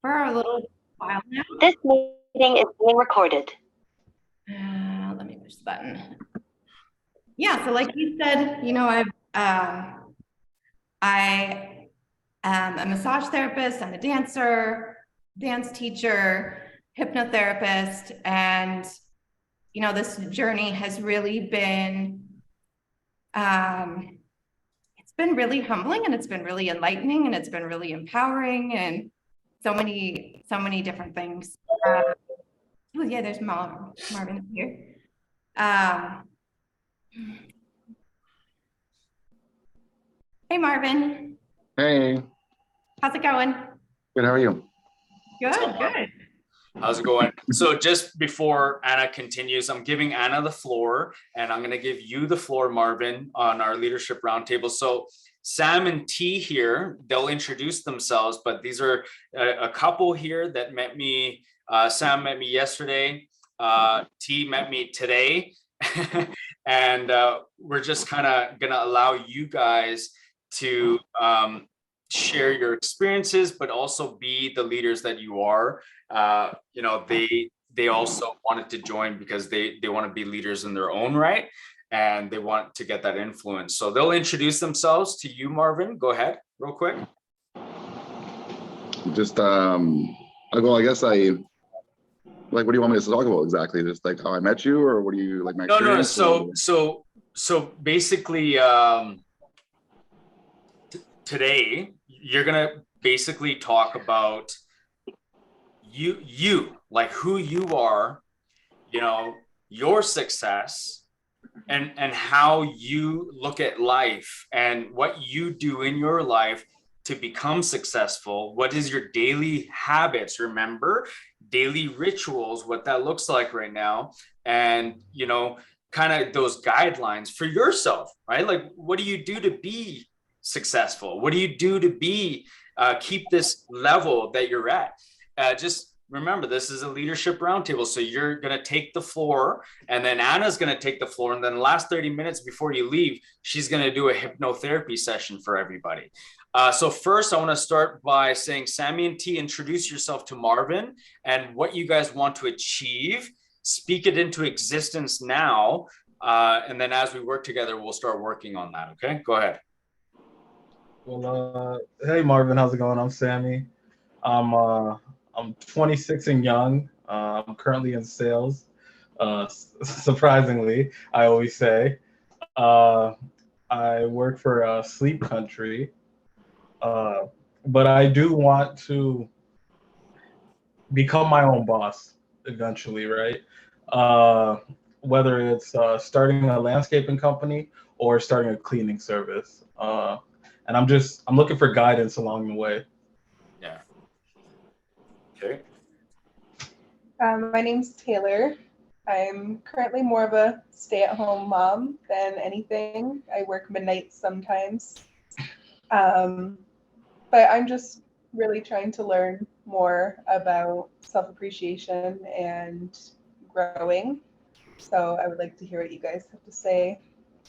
for a little while now. This meeting is being recorded. Let me push the button. Yeah, so like you said, you know, I am a massage therapist, I'm a dancer, dance teacher, hypnotherapist, and you know, this journey has really been it's been really humbling, and it's been really enlightening, and it's been really empowering, and so many different things. Oh yeah, there's Marvin here. Hey Marvin. Hey. How's it going? Good, how are you? Good. How's it going? So just before Anna continues, I'm giving Anna the floor, and I'm going to give you the floor, Marvin, on our leadership roundtable. So Sam and T here, they'll introduce themselves, but these are a couple here that met me. Sam met me yesterday. T met me today. And we're just kind of going to allow you guys to share your experiences, but also be the leaders that you are. You know, they also wanted to join because they want to be leaders in their own right, and they want to get that influence. So they'll introduce themselves to you, Marvin. Go ahead, real quick. Just I guess what do you want me to talk about exactly? Just like how I met you, or what do you like my experience? So basically, today you're gonna basically talk about you like who you are, you know, your success, and how you look at life and what you do in your life to become successful. What is your daily habits? Remember, daily rituals, what that looks like right now, and you know, kind of those guidelines for yourself, right? Like, what do you do to be successful? What do you do to be keep this level that you're at? Just remember, this is a leadership roundtable, so you're going to take the floor, and then Anna's going to take the floor, and then the last 30 minutes before you leave, she's going to do a hypnotherapy session for everybody. So first, I want to start by saying, Sammy and T, introduce yourself to Marvin and what you guys want to achieve. Speak it into existence now, and then as we work together, we'll start working on that. Okay, go ahead. Well, hey Marvin, how's it going? I'm Sammy. I'm 26 and young. I'm currently in sales. Surprisingly, I always say. I work for Sleep Country, but I do want to become my own boss eventually, right? Whether it's starting a landscaping company or starting a cleaning service. And I'm looking for guidance along the way. Yeah. Okay. My name's Taylor. I'm currently more of a stay-at-home mom than anything. I work midnight sometimes. But I'm just really trying to learn more about self-appreciation and growing. So I would like to hear what you guys have to say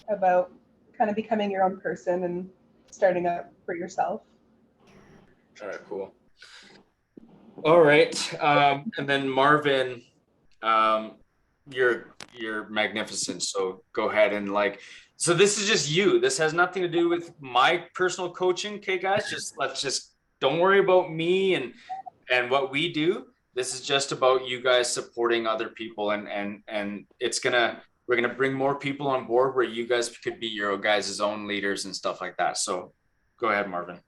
about kind of becoming your own person and starting up for yourself. All right, cool. All right, and then Marvin, you're magnificent. So go ahead and so this is just you. This has nothing to do with my personal coaching. Okay, guys, let's don't worry about me and what we do. This is just about you guys supporting other people, and we're gonna bring more people on board where you guys could be your guys' own leaders and stuff like that. So go ahead, Marvin.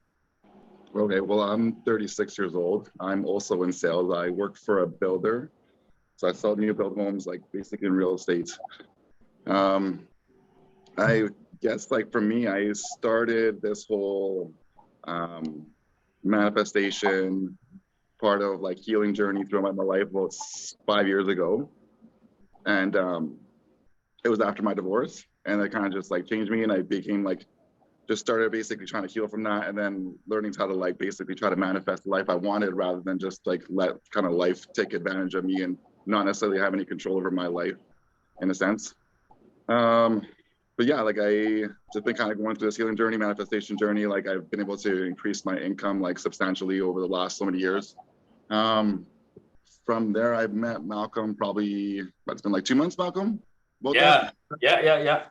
Okay, well, I'm 36 years old. I'm also in sales. I work for a builder. So I sell new build homes, like basically in real estate. I guess for me, I started this whole manifestation part of healing journey throughout my life about 5 years ago. And it was after my divorce, and it kind of just changed me, and I became just started basically trying to heal from that, and then learning how to basically try to manifest the life I wanted rather than just let kind of life take advantage of me and not necessarily have any control over my life in a sense. But yeah, I just been kind of going through this healing journey, manifestation journey. I've been able to increase my income substantially over the last so many years. From there, I've met Malcolm probably, it's been like 2 months, Malcolm? About Yeah, that? yeah.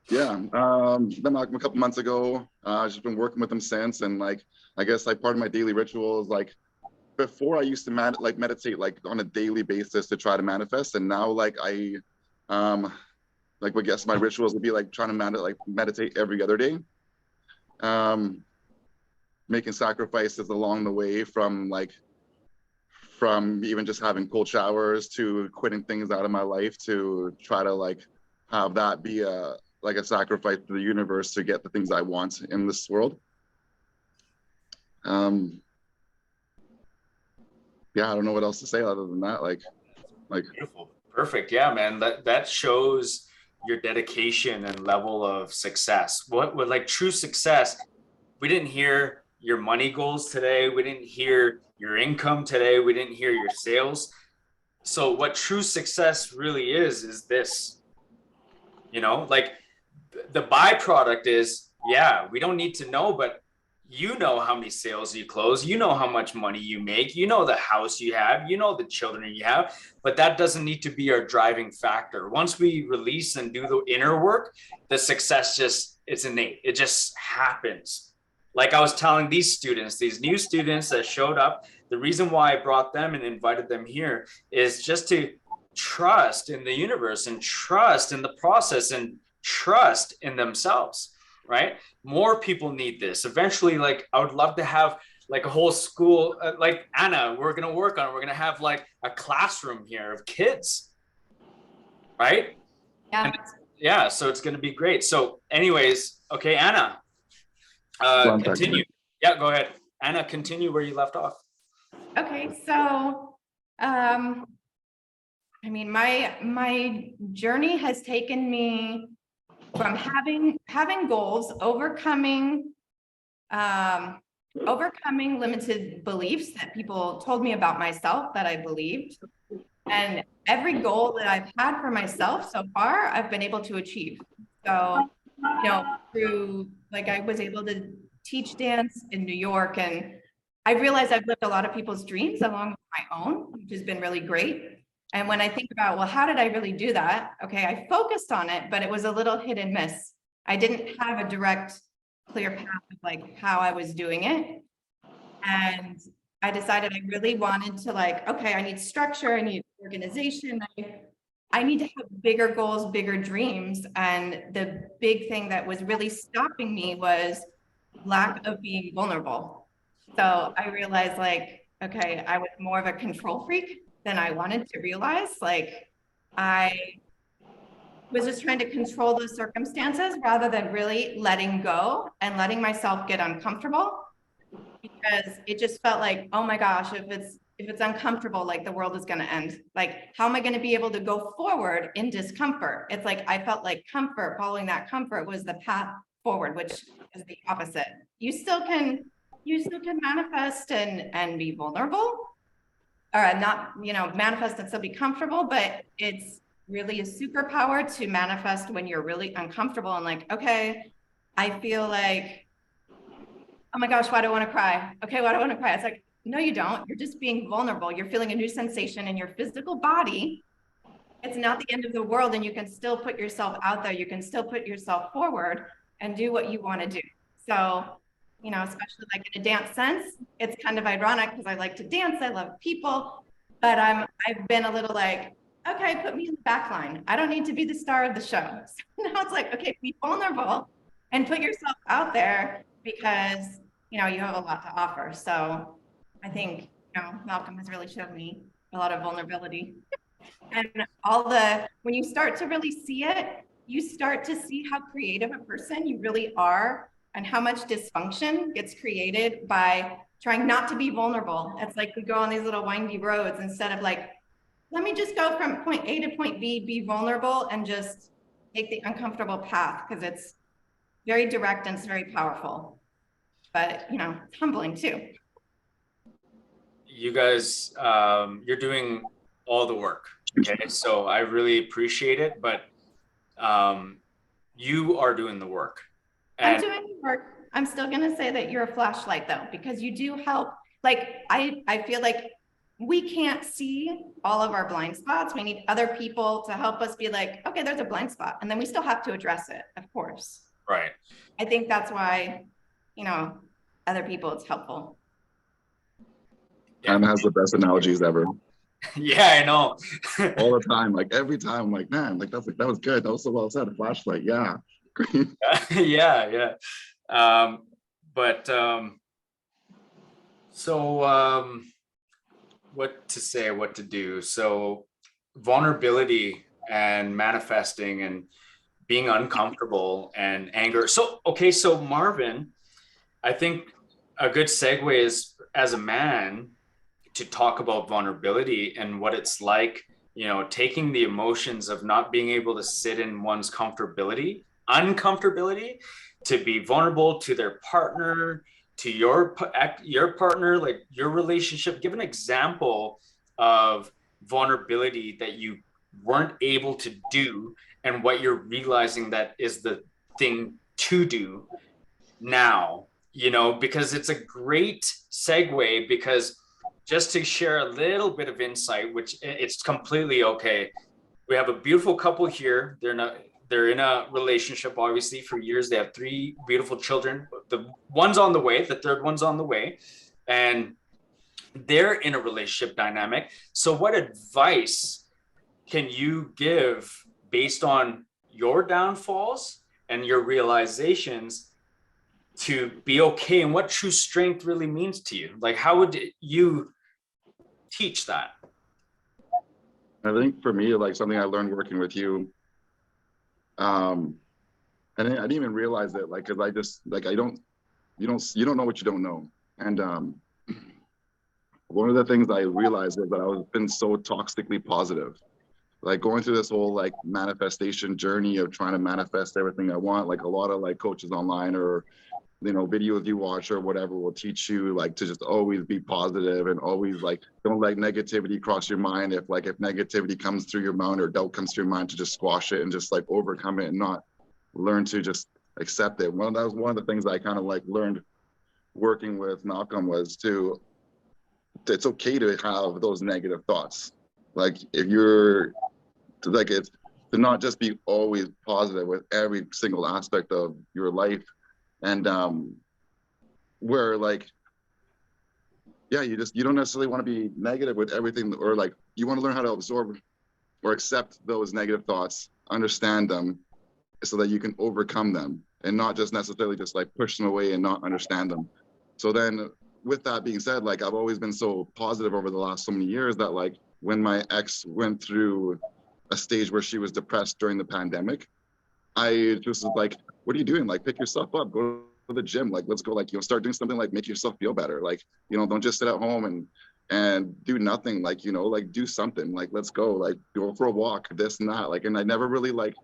Yeah, met Malcolm a couple months ago. I've just been working with him since, and like, I guess like part of my daily ritual is like, before I used to meditate like on a daily basis to try to manifest, and now like like I guess my rituals would be like trying to meditate every other day, making sacrifices along the way from even just having cold showers to quitting things out of my life to try to like have that be a sacrifice to the universe to get the things I want in this world. Yeah, I don't know what else to say other than that. Like Beautiful. Perfect. Yeah, man. That shows your dedication and level of success. What would like true success? We didn't hear your money goals today. We didn't hear your income today. We didn't hear your sales. So what true success really is this, like the byproduct is, yeah, we don't need to know, but you know how many sales you close, you know how much money you make, you know the house you have, you know the children you have, but that doesn't need to be our driving factor. Once we release and do the inner work, the success it's innate. It just happens. Like I was telling these students, these new students that showed up, the reason why I brought them and invited them here is just to trust in the universe and trust in the process and trust in themselves, right? More people need this. Eventually, like I would love to have like a whole school, like Anna, we're going to work on, we're going to have like a classroom here of kids, right? Yeah. And yeah, so it's going to be great. So anyways, okay, Anna, continue. Yeah, go ahead. Anna, continue where you left off. Okay, so I mean, my journey has taken me from having goals, overcoming limited beliefs that people told me about myself that I believed. And every goal that I've had for myself so far, I've been able to achieve. So, through like I was able to teach dance in New York, and I realized I've lived a lot of people's dreams along with my own, which has been really great. And when I think about, well, how did I really do that? Okay, I focused on it, but it was a little hit and miss. I didn't have a direct, clear path of like how I was doing it. And I decided I really wanted to like, okay, I need structure, I need organization, I need to have bigger goals, bigger dreams. And the big thing that was really stopping me was lack of being vulnerable. So I realized like, okay, I was more of a control freak than I wanted to realize. Like I was just trying to control those circumstances rather than really letting go and letting myself get uncomfortable, because it just felt like, oh my gosh, if it's uncomfortable, like the world is going to end. Like, how am I going to be able to go forward in discomfort? It's like, I felt like comfort, following that comfort was the path forward, which is the opposite. You still can manifest and be vulnerable, or not, manifest and still be comfortable, but it's really a superpower to manifest when you're really uncomfortable and like, okay, I feel like, oh my gosh, why do I want to cry? Okay, why do I want to cry? It's like, no, you don't. You're just being vulnerable. You're feeling a new sensation in your physical body. It's not the end of the world, and you can still put yourself out there. You can still put yourself forward and do what you want to do. So, especially like in a dance sense, it's kind of ironic because I like to dance. I love people, but I've been a little like, okay, put me in the back line. I don't need to be the star of the show. So now it's like, okay, be vulnerable and put yourself out there, because you have a lot to offer. So I think Malcolm has really shown me a lot of vulnerability. And when you start to really see it, you start to see how creative a person you really are and how much dysfunction gets created by trying not to be vulnerable. It's like we go on these little windy roads instead of like, let me just go from point A to point B, be vulnerable, and just take the uncomfortable path, because it's very direct and it's very powerful. But, it's humbling too. You guys, you're doing all the work. Okay. So I really appreciate it, but you are doing the work. And I'm doing the work. I'm still going to say that you're a flashlight though, because you do help. Like, I feel like we can't see all of our blind spots. We need other people to help us be like, okay, there's a blind spot. And then we still have to address it, of course. Right. I think that's why, other people, it's helpful. And has the best analogies ever. Yeah, I know. All the time, like every time, I'm like, man, like that was good. That was so well said. A flashlight, yeah. Yeah. So what to say, what to do. So vulnerability and manifesting and being uncomfortable and anger. So, okay, so Marvin, I think a good segue is, as a man, to talk about vulnerability and what it's like, taking the emotions of not being able to sit in one's uncomfortability, to be vulnerable to their partner, to your partner, like your relationship. Give an example of vulnerability that you weren't able to do and what you're realizing that is the thing to do now, because it's a great segue. Because just to share a little bit of insight, which it's completely okay. We have a beautiful couple here. They're in a relationship, obviously, for years. They have 3 beautiful children. The one's on the way, the third one's on the way, and they're in a relationship dynamic. So what advice can you give based on your downfalls and your realizations to be okay, and what true strength really means to you? Like, how would you teach that? I think for me, like something I learned working with you, and I didn't even realize it, like, because I just like you don't know what you don't know. And one of the things I realized was that I was been so toxically positive, like going through this whole like manifestation journey of trying to manifest everything I want. Like a lot of like coaches online or videos you watch or whatever will teach you like to just always be positive and always like don't let negativity cross your mind. If negativity comes through your mind or doubt comes through your mind, to just squash it and just like overcome it and not learn to just accept it. That was one of the things I kind of like learned working with Malcolm, was it's okay to have those negative thoughts. Like if you're like, it's to not just be always positive with every single aspect of your life. And where like, yeah, you don't necessarily want to be negative with everything, or like you want to learn how to absorb or accept those negative thoughts, understand them so that you can overcome them and not just necessarily just like push them away and not understand them. So then with that being said, like I've always been so positive over the last so many years that like when my ex went through a stage where she was depressed during the pandemic, I just was like, what are you doing? Like, pick yourself up, go to the gym. Like, let's go, like, start doing something, like make yourself feel better. Like, don't just sit at home and do nothing. Like, like do something, like, let's go, like go for a walk, this and that. Like, and I never really like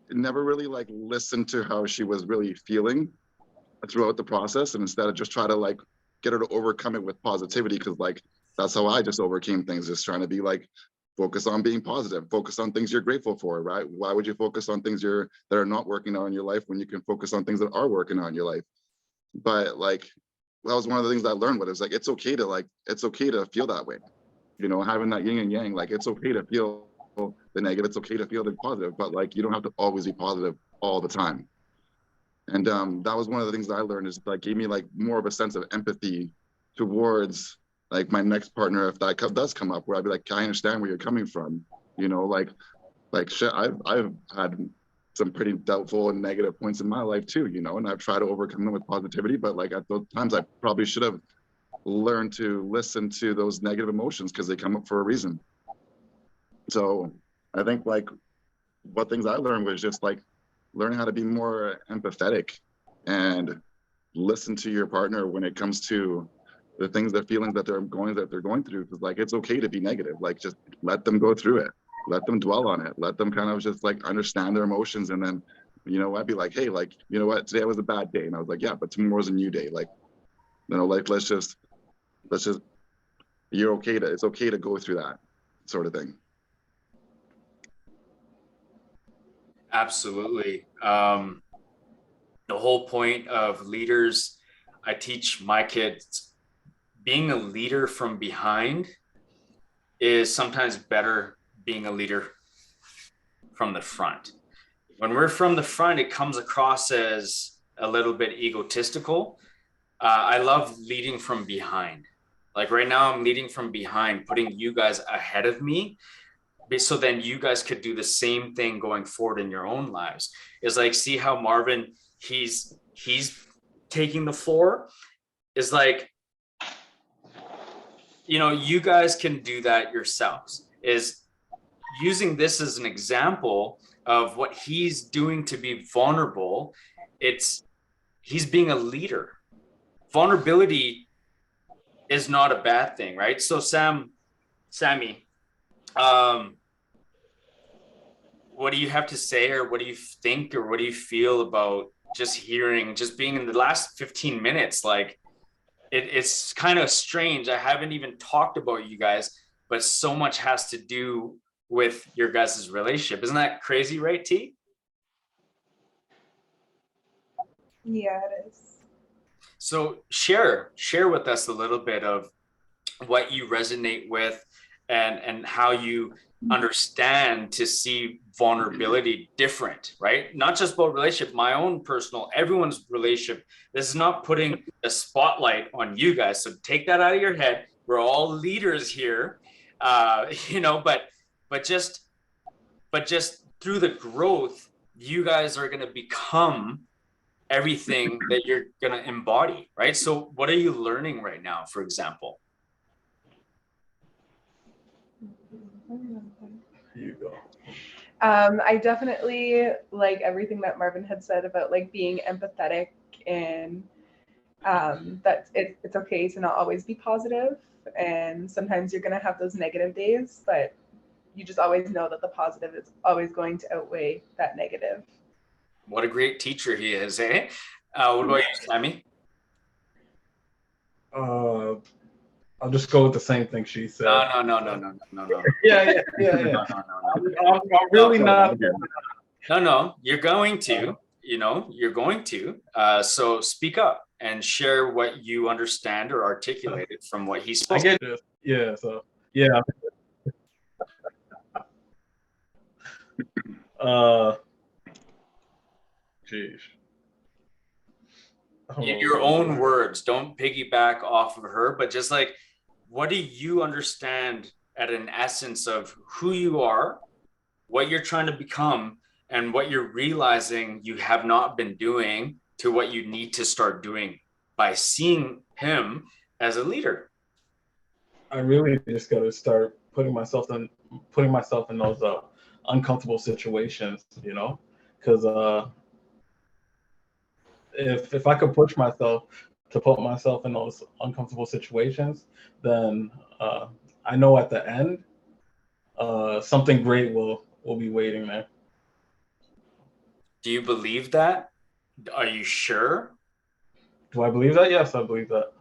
listened to how she was really feeling throughout the process. And instead of just try to like get her to overcome it with positivity. Cause like, that's how I just overcame things. Just trying to be like, focus on being positive, focus on things you're grateful for, right? Why would you focus on things that are not working out in your life when you can focus on things that are working out in your life? But like, that was one of the things I learned, but it's like, it's okay to feel that way. Having that yin and yang, like it's okay to feel the negative, it's okay to feel the positive, but like, you don't have to always be positive all the time. And that was one of the things that I learned, is like gave me like more of a sense of empathy towards like my next partner, if that does come up, where I'd be like, I understand where you're coming from. Like shit, I've had some pretty doubtful and negative points in my life too, and I've tried to overcome them with positivity, but like at those times I probably should have learned to listen to those negative emotions because they come up for a reason. So I think like what things I learned was just like learning how to be more empathetic and listen to your partner when it comes to the things, the feelings that they're going through. Because like, it's okay to be negative. Like, just let them go through it, let them dwell on it, let them kind of just like understand their emotions. And then, I'd be like, hey, like, you know what, today was a bad day. And I was like, yeah, but tomorrow's a new day. Like, like, let's just, it's okay to go through that sort of thing. Absolutely. The whole point of leaders, I teach my kids being a leader from behind is sometimes better being a leader from the front. When we're from the front, it comes across as a little bit egotistical. I love leading from behind. Like right now, I'm leading from behind, putting you guys ahead of me, so then you guys could do the same thing going forward in your own lives. Is like, see how Marvin, he's taking the floor. Is like, you know, you guys can do that yourselves. Is using this as an example of what he's doing to be vulnerable. He's being a leader. Vulnerability is not a bad thing, right? So Sammy, what do you have to say, or what do you think, or what do you feel about just being in the last 15 minutes? Like, it's kind of strange. I haven't even talked about you guys, but so much has to do with your guys' relationship. Isn't that crazy, right, T? Yeah, it is. So share with us a little bit of what you resonate with, and how you understand to see vulnerability different, right? Not just about relationship, my own personal, everyone's relationship. This is not putting a spotlight on you guys. So take that out of your head. We're all leaders here, you know, but just through the growth, you guys are going to become everything that you're going to embody, right? So what are you learning right now, for example? Here you go. I definitely like everything that Marvin had said about like being empathetic, and that it's okay to not always be positive, and sometimes you're going to have those negative days, but you just always know that the positive is always going to outweigh that negative. What a great teacher he is, eh? What about you, Sammy? I'll just go with the same thing she said. No. Yeah. No. I'm really not. No, you're going to, you're going to. So speak up and share what you understand or articulated from what he spoke. I get this. Yeah. So yeah. Geez. In your own words, don't piggyback off of her, but just like, what do you understand at an essence of who you are, what you're trying to become, and what you're realizing you have not been doing to what you need to start doing by seeing him as a leader? I really just got to start putting myself in those uncomfortable situations, because if I could push myself to put myself in those uncomfortable situations, then I know at the end something great will be waiting there. Do you believe that? Are you sure? Do I believe that? Yes, I believe that.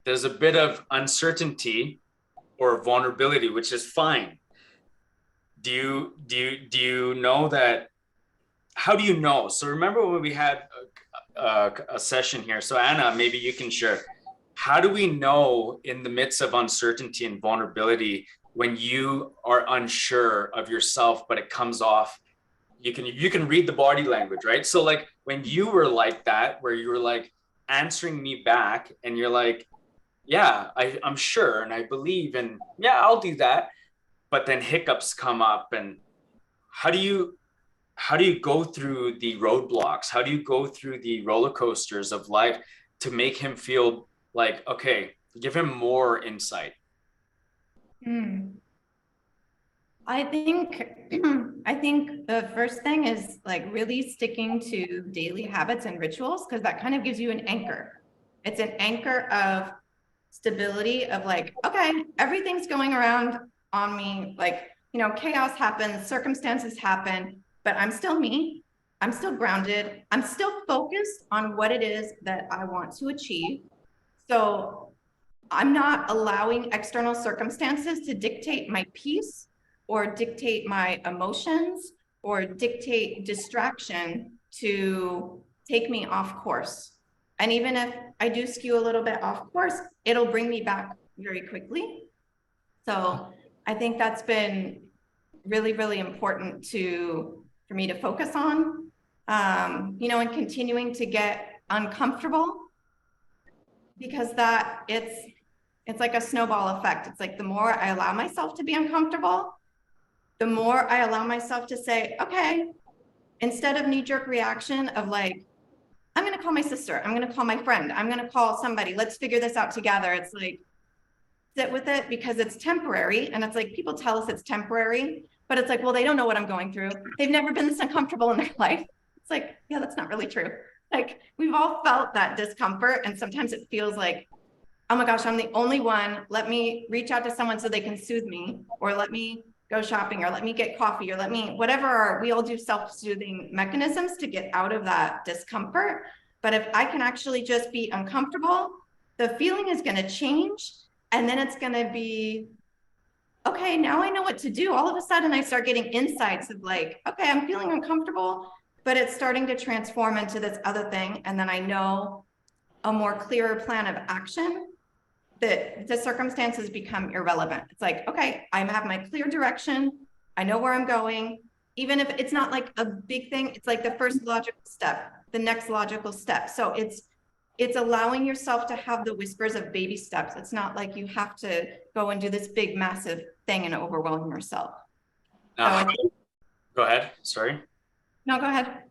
There's a bit of uncertainty or vulnerability, which is fine. Do you know that? How do you know? So remember when we had a session here. So Anna, maybe you can share. How do we know in the midst of uncertainty and vulnerability when you are unsure of yourself, but it comes off? You can read the body language, right? So like when you were like that, where you were like answering me back, and you're like, yeah, I'm sure, and I believe, and yeah, I'll do that. But then hiccups come up, and how do you go through the roadblocks? How do you go through the roller coasters of life to make him feel like, okay, give him more insight? I think the first thing is like really sticking to daily habits and rituals, because that kind of gives you an anchor. It's an anchor of stability, of like, okay, everything's going around on me, like, chaos happens, circumstances happen, but I'm still me. I'm still grounded. I'm still focused on what it is that I want to achieve. So I'm not allowing external circumstances to dictate my peace, or dictate my emotions, or dictate distraction to take me off course. And even if I do skew a little bit off course, it'll bring me back very quickly. So I think that's been really, really important for me to focus on, and continuing to get uncomfortable, because it's like a snowball effect. It's like the more I allow myself to be uncomfortable, the more I allow myself to say, okay, instead of knee-jerk reaction of like, I'm going to call my sister, I'm going to call my friend, I'm going to call somebody, let's figure this out together. It's like, sit with it, because it's temporary. And it's like, people tell us it's temporary, but it's like, well, they don't know what I'm going through. They've never been this uncomfortable in their life. It's like, yeah, that's not really true. Like, we've all felt that discomfort. And sometimes it feels like, oh my gosh, I'm the only one. Let me reach out to someone so they can soothe me, or let me go shopping, or let me get coffee, or let me, whatever. We all do self-soothing mechanisms to get out of that discomfort. But if I can actually just be uncomfortable, the feeling is going to change. And then it's going to be, okay, now I know what to do. All of a sudden I start getting insights of like, okay, I'm feeling uncomfortable, but it's starting to transform into this other thing. And then I know a more clearer plan of action, that the circumstances become irrelevant. It's like, okay, I have my clear direction. I know where I'm going. Even if it's not like a big thing, it's like the first logical step, the next logical step. So it's allowing yourself to have the whispers of baby steps. It's not like you have to go and do this big, massive thing and overwhelm yourself. Go ahead. Sorry. No, go ahead.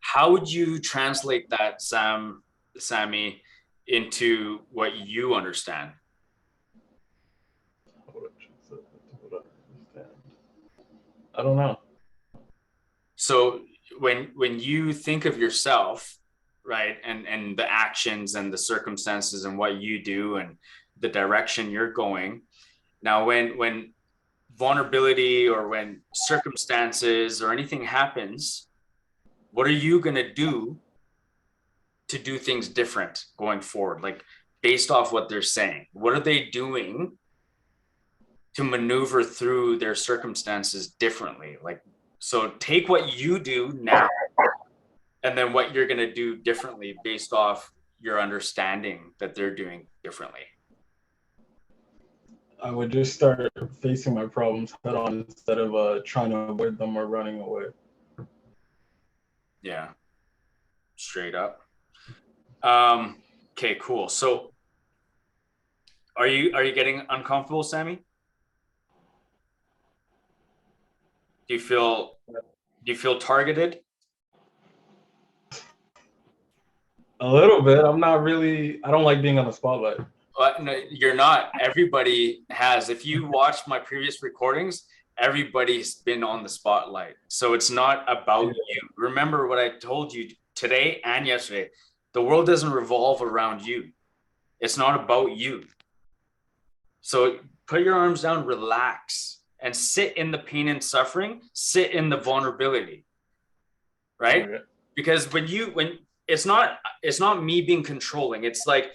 How would you translate that, Sammy, into what you understand? I don't know. So when you think of yourself, right, and the actions and the circumstances and what you do and the direction you're going, now when vulnerability or when circumstances or anything happens, what are you going to do things different going forward? Like, based off what they're saying, what are they doing to maneuver through their circumstances differently? Like, so take what you do now and then what you're going to do differently based off your understanding that they're doing differently. I would just start facing my problems head on instead of trying to avoid them or running away. Yeah, straight up. Okay, cool. So are you getting uncomfortable, Sammy? Do you feel targeted? A little bit. I don't like being on the spotlight. No, you're not. Everybody has. If you watch my previous recordings, everybody's been on the spotlight. So it's not about you. Remember what I told you today and yesterday. The world doesn't revolve around you. It's not about you. So put your arms down, relax, and sit in the pain and suffering, sit in the vulnerability, right? Okay. Because when it's not me being controlling. It's like,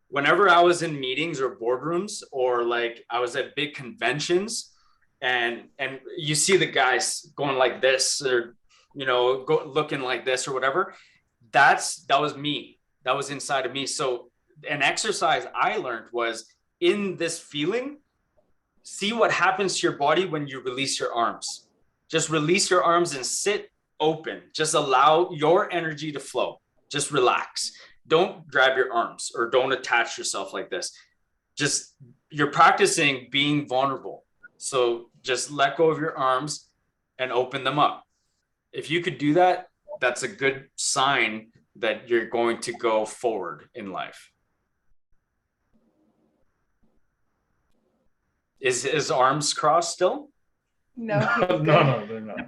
whenever I was in meetings or boardrooms, or like I was at big conventions, and you see the guys going like this, or looking like this or whatever, that was me. That was inside of me. So an exercise I learned was, in this feeling, see what happens to your body when you release your arms. Just release your arms and sit open. Just allow your energy to flow. Just relax. Don't grab your arms or don't attach yourself like this. Just, you're practicing being vulnerable. So just let go of your arms and open them up. If you could do that, that's a good sign that you're going to go forward in life. Is his arms crossed still? No, no, they're not.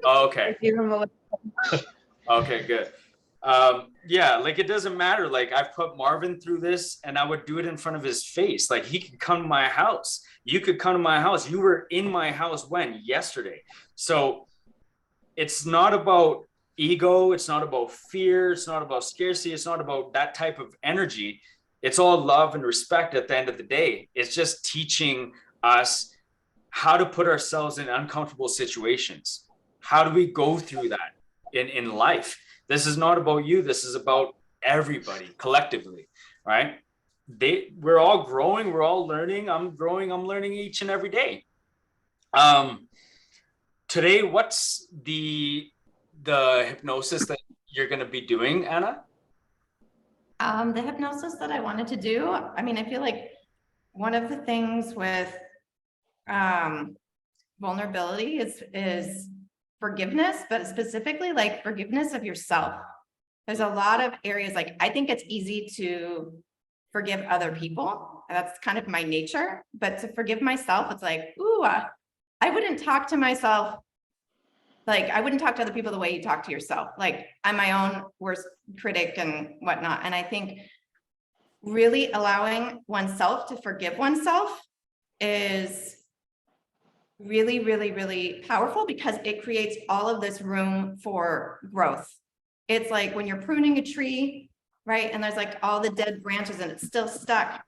Oh, okay. Okay, good. Yeah, like, it doesn't matter. Like, I've put Marvin through this, and I would do it in front of his face. Like, he could come to my house. You could come to my house. You were in my house when? Yesterday. So it's not about ego. It's not about fear. It's not about scarcity. It's not about that type of energy. It's all love and respect at the end of the day. It's just teaching us how to put ourselves in uncomfortable situations. How do we go through that in life? This is not about you. This is about everybody collectively, right? We're all growing, we're all learning. I'm growing, I'm learning each and every day. Today, what's the hypnosis that you're going to be doing, Anna? The hypnosis that I wanted to do, I mean, I feel like one of the things with vulnerability is forgiveness, but specifically like forgiveness of yourself. There's a lot of areas, like I think it's easy to forgive other people. That's kind of my nature, but to forgive myself, it's like, ooh, I wouldn't talk to myself. Like I wouldn't talk to other people the way you talk to yourself. Like I'm my own worst critic and whatnot. And I think really allowing oneself to forgive oneself is really, really, really powerful because it creates all of this room for growth. It's like when you're pruning a tree, right? And there's like all the dead branches and it's still stuck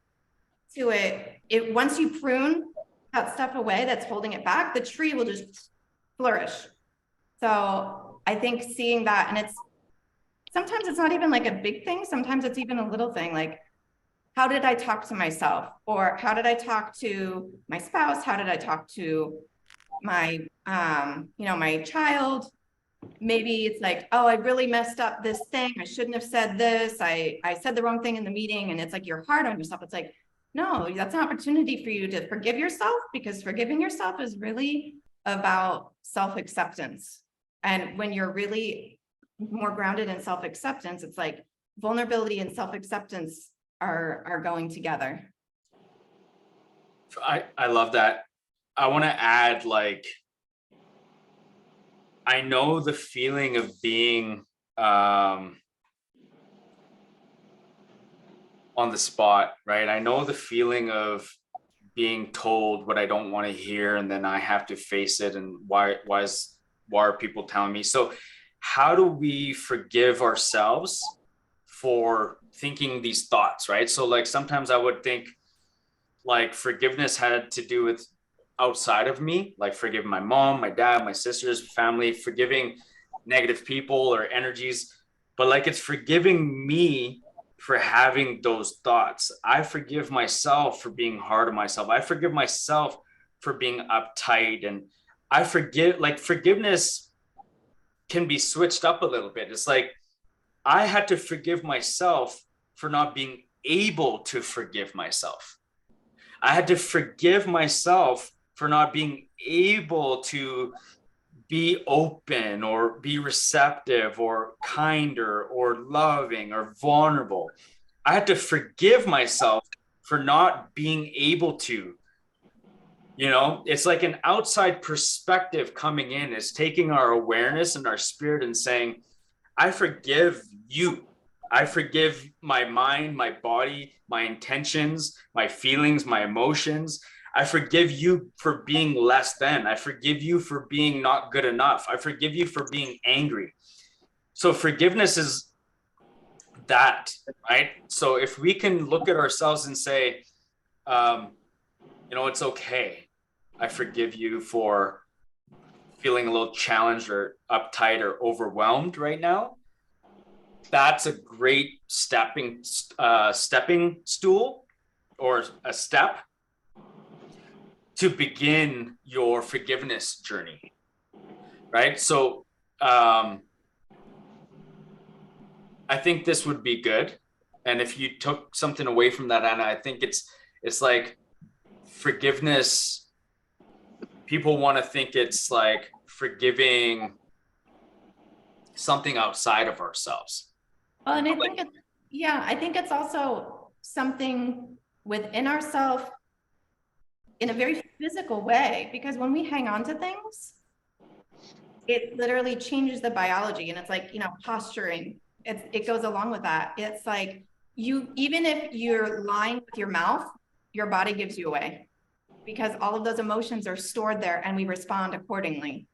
to it. Once you prune that stuff away that's holding it back, the tree will just flourish. So I think seeing that, and sometimes it's not even like a big thing. Sometimes it's even a little thing like, how did I talk to myself? Or how did I talk to my spouse? How did I talk to my, my child? Maybe it's like, oh, I really messed up this thing. I shouldn't have said this. I said the wrong thing in the meeting. And it's like, you're hard on yourself. It's like, no, that's an opportunity for you to forgive yourself, because forgiving yourself is really about self-acceptance. And when you're really more grounded in self-acceptance, it's like vulnerability and self-acceptance are going together. I love that. I want to add, like, I know the feeling of being on the spot, right? I know the feeling of being told what I don't want to hear, and then I have to face it. And why are people telling me? So how do we forgive ourselves for thinking these thoughts, right? So like sometimes I would think like forgiveness had to do with outside of me, like forgiving my mom, my dad, my sisters, family, forgiving negative people or energies. But like it's forgiving me for having those thoughts. I forgive myself for being hard on myself. I forgive myself for being uptight. And I forgive, like forgiveness can be switched up a little bit. It's like I had to forgive myself for not being able to forgive myself. I had to forgive myself for not being able to be open or be receptive or kinder or loving or vulnerable. I had to forgive myself for not being able to. You know, it's like an outside perspective coming in, is taking our awareness and our spirit and saying, I forgive you. I forgive my mind, my body, my intentions, my feelings, my emotions. I forgive you for being less than. I forgive you for being not good enough. I forgive you for being angry. So forgiveness is that, right? So if we can look at ourselves and say, it's okay. I forgive you for feeling a little challenged or uptight or overwhelmed right now. That's a great stepping stool or a step to begin your forgiveness journey, right? So I think this would be good. And if you took something away from that, Anna, I think it's like forgiveness. People want to think it's like forgiving something outside of ourselves. Well, and I think it's also something within ourselves in a very physical way, because when we hang on to things, it literally changes the biology. And it's like, posturing, it goes along with that. It's like even if you're lying with your mouth, your body gives you away, because all of those emotions are stored there and we respond accordingly.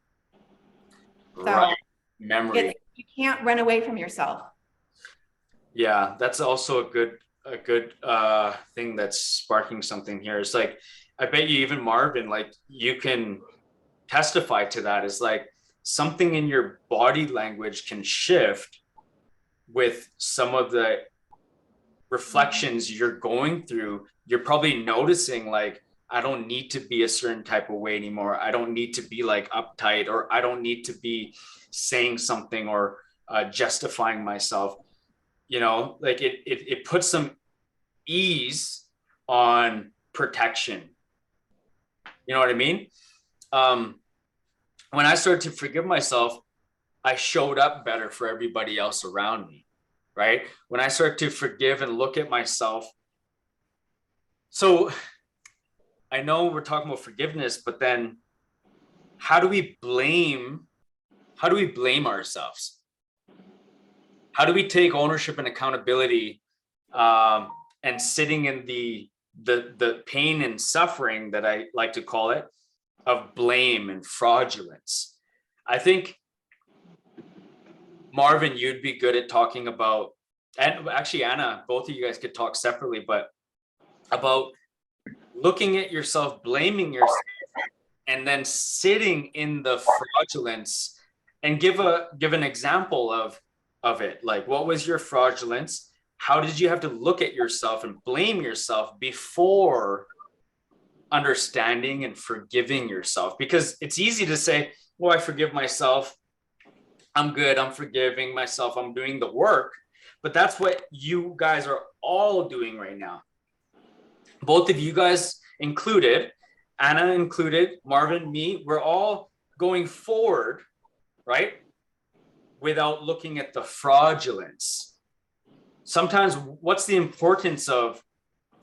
Right. Memory. You can't run away from yourself. Yeah, that's also a good thing that's sparking something here. It's like, I bet you even Marvin, like you can testify to that. It's like something in your body language can shift with some of the reflections you're going through, you're probably noticing like, I don't need to be a certain type of way anymore. I don't need to be like uptight, or I don't need to be saying something or justifying myself. You know, like it puts some ease on protection. You know what I mean? When I started to forgive myself, I showed up better for everybody else around me, right? When I start to forgive and look at myself. So I know we're talking about forgiveness, but then how do we blame ourselves? How do we take ownership and accountability, and sitting in the pain and suffering, that I like to call it, of blame and fraudulence? I think, Marvin, you'd be good at talking about, and actually Anna, both of you guys could talk separately, but about looking at yourself, blaming yourself, and then sitting in the fraudulence, and give an example of it. Like, what was your fraudulence? How did you have to look at yourself and blame yourself before understanding and forgiving yourself? Because it's easy to say, well, I forgive myself, I'm good, I'm forgiving myself, I'm doing the work. But that's what you guys are all doing right now. Both of you guys included, Anna included, Marvin, me, we're all going forward, right? Without looking at the fraudulence. Sometimes, what's the importance of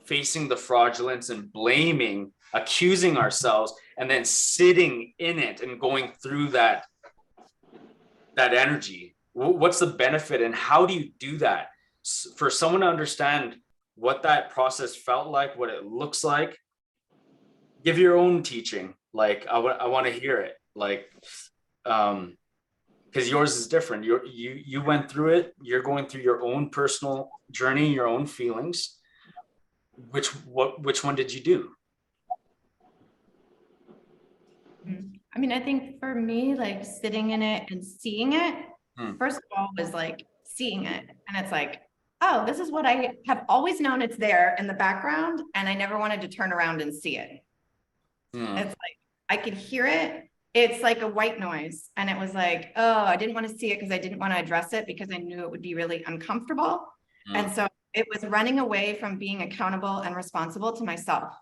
facing the fraudulence and blaming, accusing ourselves, and then sitting in it and going through that energy? What's the benefit, and how do you do that? For someone to understand what that process felt like, what it looks like, give your own teaching. Like, I want to hear it. Like, because yours is different. You went through it. You're going through your own personal journey, your own feelings. Which one did you do? I mean, I think for me, like sitting in it and seeing it, first of all, was like seeing it. And it's like, oh, this is what I have always known, it's there in the background. And I never wanted to turn around and see it. It's like, I could hear it. It's like a white noise. And it was like, oh, I didn't want to see it because I didn't want to address it because I knew it would be really uncomfortable. And so it was running away from being accountable and responsible to myself.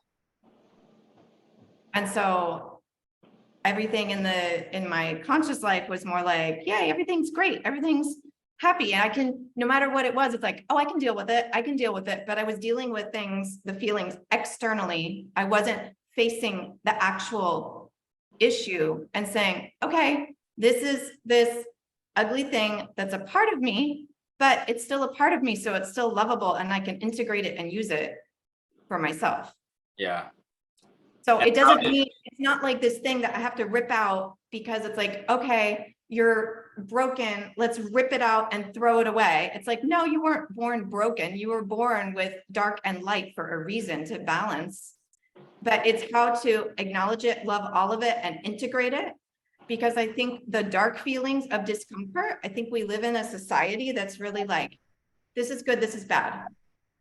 And so everything in my conscious life was more like, yay, everything's great, everything's happy, and I can, no matter what it was, it's like, oh, I can deal with it, I can deal with it. But I was dealing with things, the feelings externally. I wasn't facing the actual issue and saying, okay, this is this ugly thing that's a part of me, but it's still a part of me, so it's still lovable, and I can integrate it and use it for myself. Yeah. So it doesn't mean, it's not like this thing that I have to rip out because it's like, okay, you're broken, let's rip it out and throw it away. It's like, no, you weren't born broken. You were born with dark and light for a reason, to balance. But it's how to acknowledge it, love all of it, and integrate it. Because I think the dark feelings of discomfort, I think we live in a society that's really like, this is good, this is bad.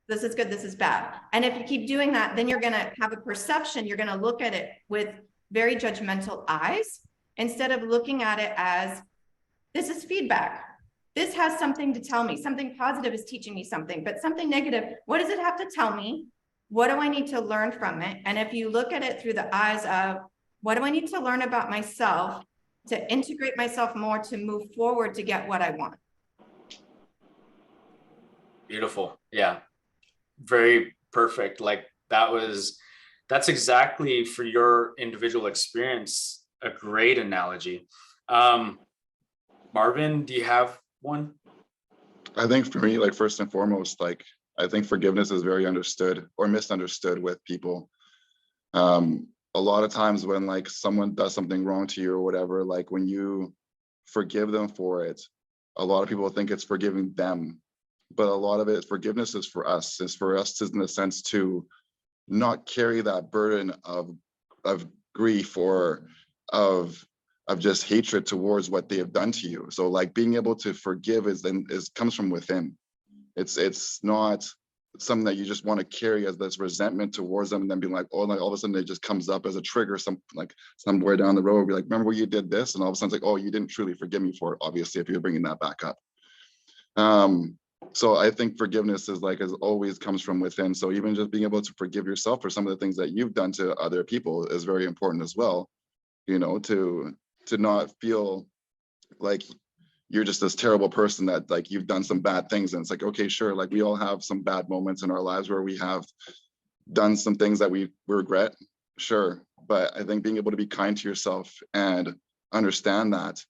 This is good, this is bad. And if you keep doing that, then you're gonna have a perception, you're gonna look at it with very judgmental eyes, instead of looking at it as, this is feedback. This has something to tell me. Something positive is teaching me something, but something negative, what does it have to tell me? What do I need to learn from it? And if you look at it through the eyes of, what do I need to learn about myself to integrate myself more, to move forward, to get what I want? Beautiful. Yeah. Very perfect. Like, that's exactly, for your individual experience, a great analogy. Marvin, do you have one? I think for me, like, first and foremost, like, I think forgiveness is very understood or misunderstood with people. A lot of times when like someone does something wrong to you or whatever, like when you forgive them for it, a lot of people think it's forgiving them. But a lot of it, forgiveness is for us. It's for us, in a sense, to not carry that burden of grief or of just hatred towards what they have done to you. So like being able to forgive is comes from within. It's not something that you just want to carry as this resentment towards them and then being like, oh, like all of a sudden it just comes up as a trigger, somewhere down the road, be like, remember you did this, and all of a sudden it's like, oh, you didn't truly forgive me for it, obviously, if you're bringing that back up. So I think forgiveness is always comes from within. So even just being able to forgive yourself for some of the things that you've done to other people is very important as well. You know, to not feel like you're just this terrible person that like you've done some bad things. And it's like, okay, sure. Like we all have some bad moments in our lives where we have done some things that we regret. Sure. But I think being able to be kind to yourself and understand that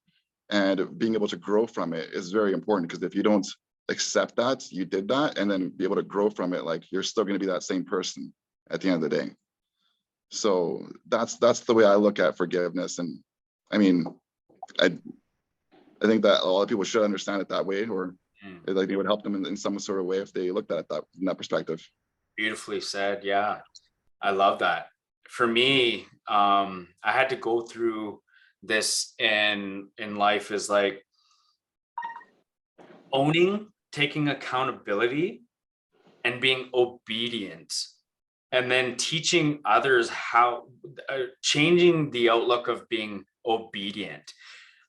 and being able to grow from it is very important, because if you don't accept that you did that and then be able to grow from it, like you're still going to be that same person at the end of the day. So that's the way I look at forgiveness. And I mean, I think that a lot of people should understand it that way, or like it would help them in some sort of way if they looked at it from that perspective. Beautifully said. Yeah, I love that. For me, I had to go through this in life, is like owning, taking accountability, and being obedient, and then teaching others how, changing the outlook of being obedient.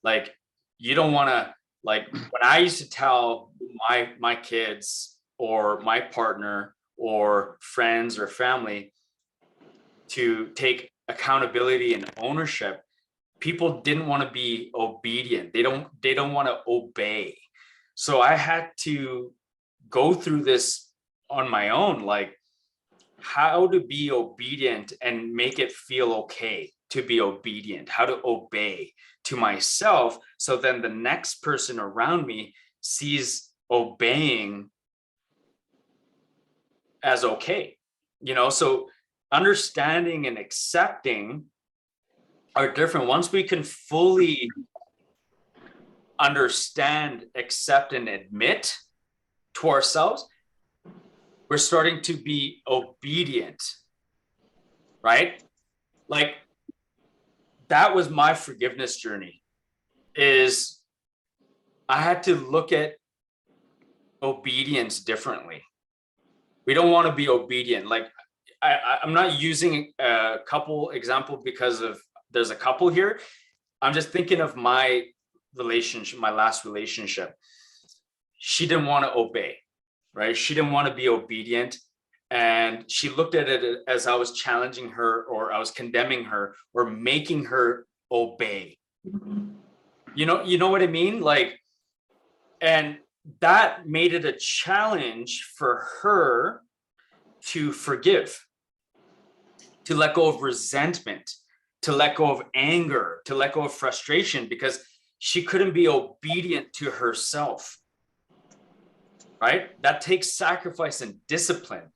Like, you don't want to, like when I used to tell my kids or my partner or friends or family to take accountability and ownership, people didn't want to be obedient. They don't want to obey. So I had to go through this on my own, like how to be obedient and make it feel okay to be obedient, how to obey to myself. So then the next person around me sees obeying as okay, you know? So understanding and accepting are different. Once we can fully understand, accept, and admit to ourselves, we're starting to be obedient, right? Like, that was my forgiveness journey, is I had to look at obedience differently. We don't want to be obedient. Like, I'm not using a couple example because of there's a couple here. I'm just thinking of my relationship, my last relationship. She didn't want to obey, right? She didn't want to be obedient. And she looked at it as I was challenging her, or I was condemning her, or making her obey. You know what I mean? Like, and that made it a challenge for her to forgive, to let go of resentment, to let go of anger, to let go of frustration, because she couldn't be obedient to herself, right? That takes sacrifice and discipline.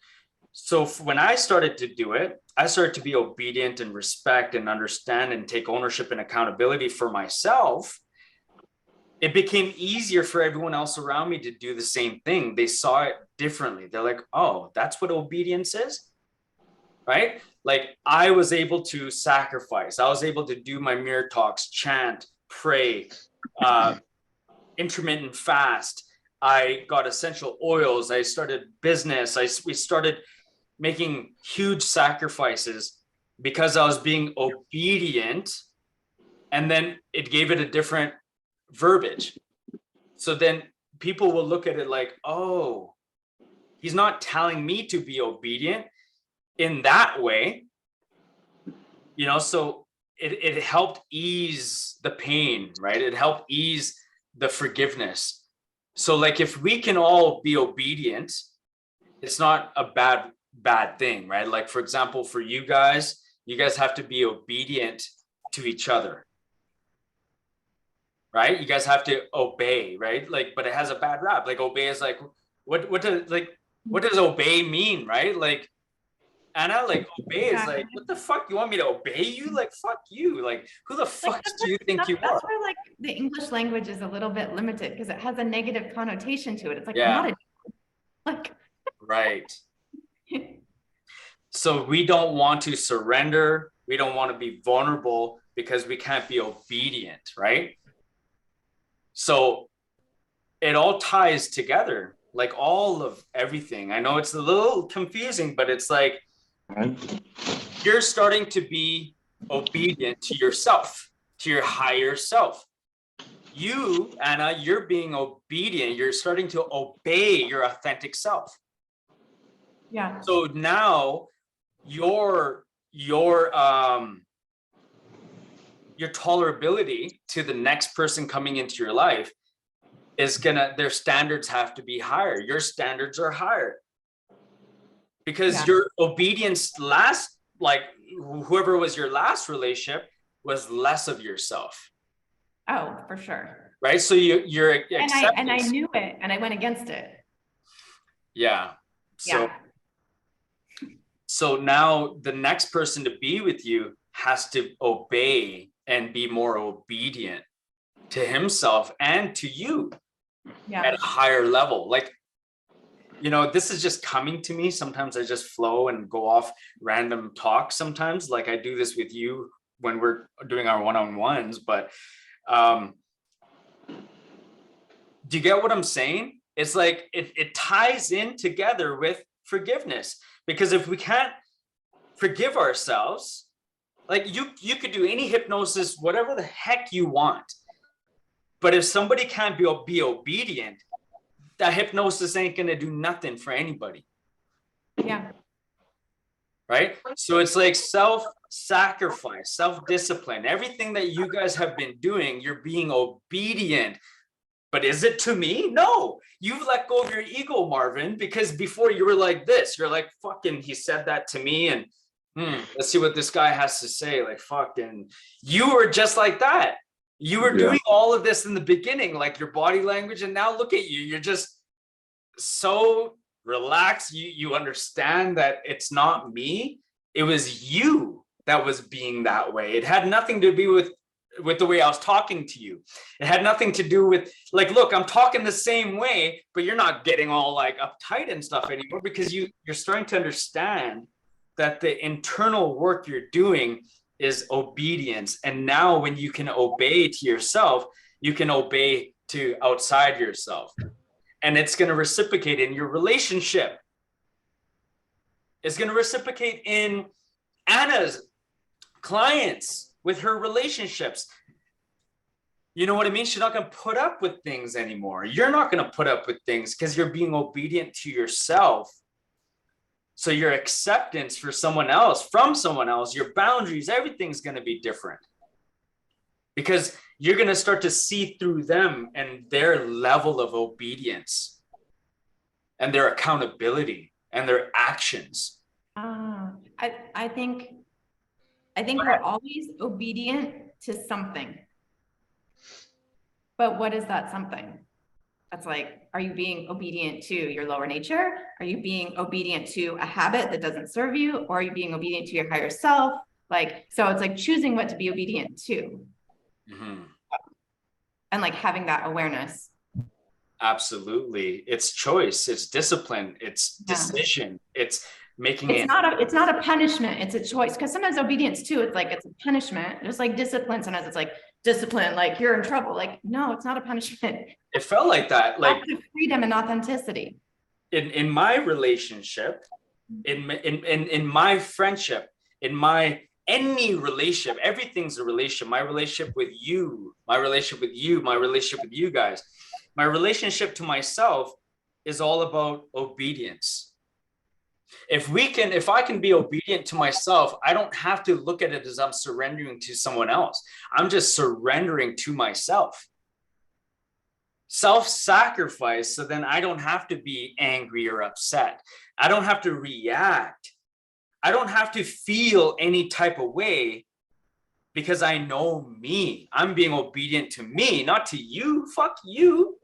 So when I started to do it, I started to be obedient and respect and understand and take ownership and accountability for myself. It became easier for everyone else around me to do the same thing. They saw it differently. They're like, oh, that's what obedience is, right? Like, I was able to sacrifice. I was able to do my mirror talks, chant, pray, intermittent fast. I got essential oils. I started business. We started making huge sacrifices because I was being obedient, and then it gave it a different verbiage. So then people will look at it like, oh, he's not telling me to be obedient in that way, you know? So it helped ease the pain, right? It helped ease the forgiveness. So like, if we can all be obedient, it's not a bad thing, right? Like, for example, for you guys have to be obedient to each other, right? You guys have to obey, right? Like, but it has a bad rap. Like, obey is like, what does obey mean, right? Like, Anna, like, obey is like, what the fuck? You want me to obey you? Like, fuck you. Like, who the fuck do you think you are? That's where like the English language is a little bit limited, because it has a negative connotation to it. It's like, Yeah. I'm not like Right. So we don't want to surrender. We don't want to be vulnerable because we can't be obedient, right? So it all ties together, like all of everything. I know it's a little confusing, but it's like you're starting to be obedient to yourself, to your higher self. You, Anna, you're being obedient. You're starting to obey your authentic self. Yeah. So now your tolerability to the next person coming into your life is their standards have to be higher. Your standards are higher because your obedience like whoever was your last relationship was less of yourself. Oh, for sure. Right. So you're and I knew it and I went against it. Yeah. So, so now the next person to be with you has to obey and be more obedient to himself and to you at a higher level. Like, you know, this is just coming to me. Sometimes I just flow and go off random talk sometimes. Like I do this with you when we're doing our one-on-ones, but do you get what I'm saying? It's like it ties in together with forgiveness, because if we can't forgive ourselves, like you could do any hypnosis, whatever the heck you want, but if somebody can't be obedient, that hypnosis ain't gonna do nothing for anybody. Yeah. Right? So it's like self-sacrifice, self-discipline, everything that you guys have been doing, you're being obedient. But is it to me? No, you've let go of your ego, Marvin, because before you were like this, you're like, fucking, he said that to me and let's see what this guy has to say. Like, fucking, you were just like that. You were doing all of this in the beginning, like your body language. And now look at you, you're just so relaxed. You understand that it's not me. It was you that was being that way. It had nothing to do with the way I was talking to you. It had nothing to do with like, look, I'm talking the same way, but you're not getting all like uptight and stuff anymore, because you're starting to understand that the internal work you're doing is obedience. And now when you can obey to yourself, you can obey to outside yourself. And it's going to reciprocate in your relationship. It's going to reciprocate in Anna's clients with her relationships. You know what I mean? She's not going to put up with things anymore. You're not going to put up with things because you're being obedient to yourself. So your acceptance for someone else, from someone else, your boundaries, everything's going to be different. Because you're going to start to see through them and their level of obedience and their accountability and their actions. I think we're always obedient to something. But what is that something? That's like, are you being obedient to your lower nature? Are you being obedient to a habit that doesn't serve you? Or are you being obedient to your higher self? Like, so it's like choosing what to be obedient to. Mm-hmm. And like having that awareness. Absolutely. It's choice, it's discipline, it's decision, it's making it's not a punishment, it's a choice. Because sometimes obedience too, it's like it's a punishment, just like discipline. Sometimes it's like discipline, like you're in trouble. Like, no, it's not a punishment. It felt like that, like freedom and authenticity. In my relationship, in my friendship, in my any relationship, everything's a relationship. My relationship with you, my relationship with you, my relationship with you guys, my relationship to myself is all about obedience. If I can be obedient to myself, I don't have to look at it as I'm surrendering to someone else. I'm just surrendering to myself. Self-sacrifice, so then I don't have to be angry or upset. I don't have to react. I don't have to feel any type of way, because I know me. I'm being obedient to me, not to you. Fuck you.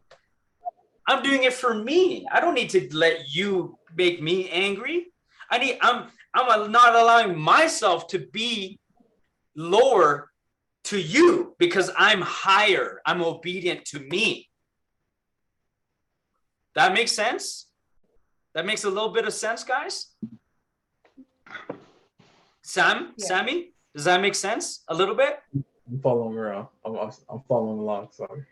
I'm doing it for me. I don't need to let you make me angry. I'm not allowing myself to be lower to you because I'm higher. I'm obedient to me. That makes sense? That makes a little bit of sense, guys? Sammy? Does that make sense a little bit? I'm following around. I'm following along. Sorry.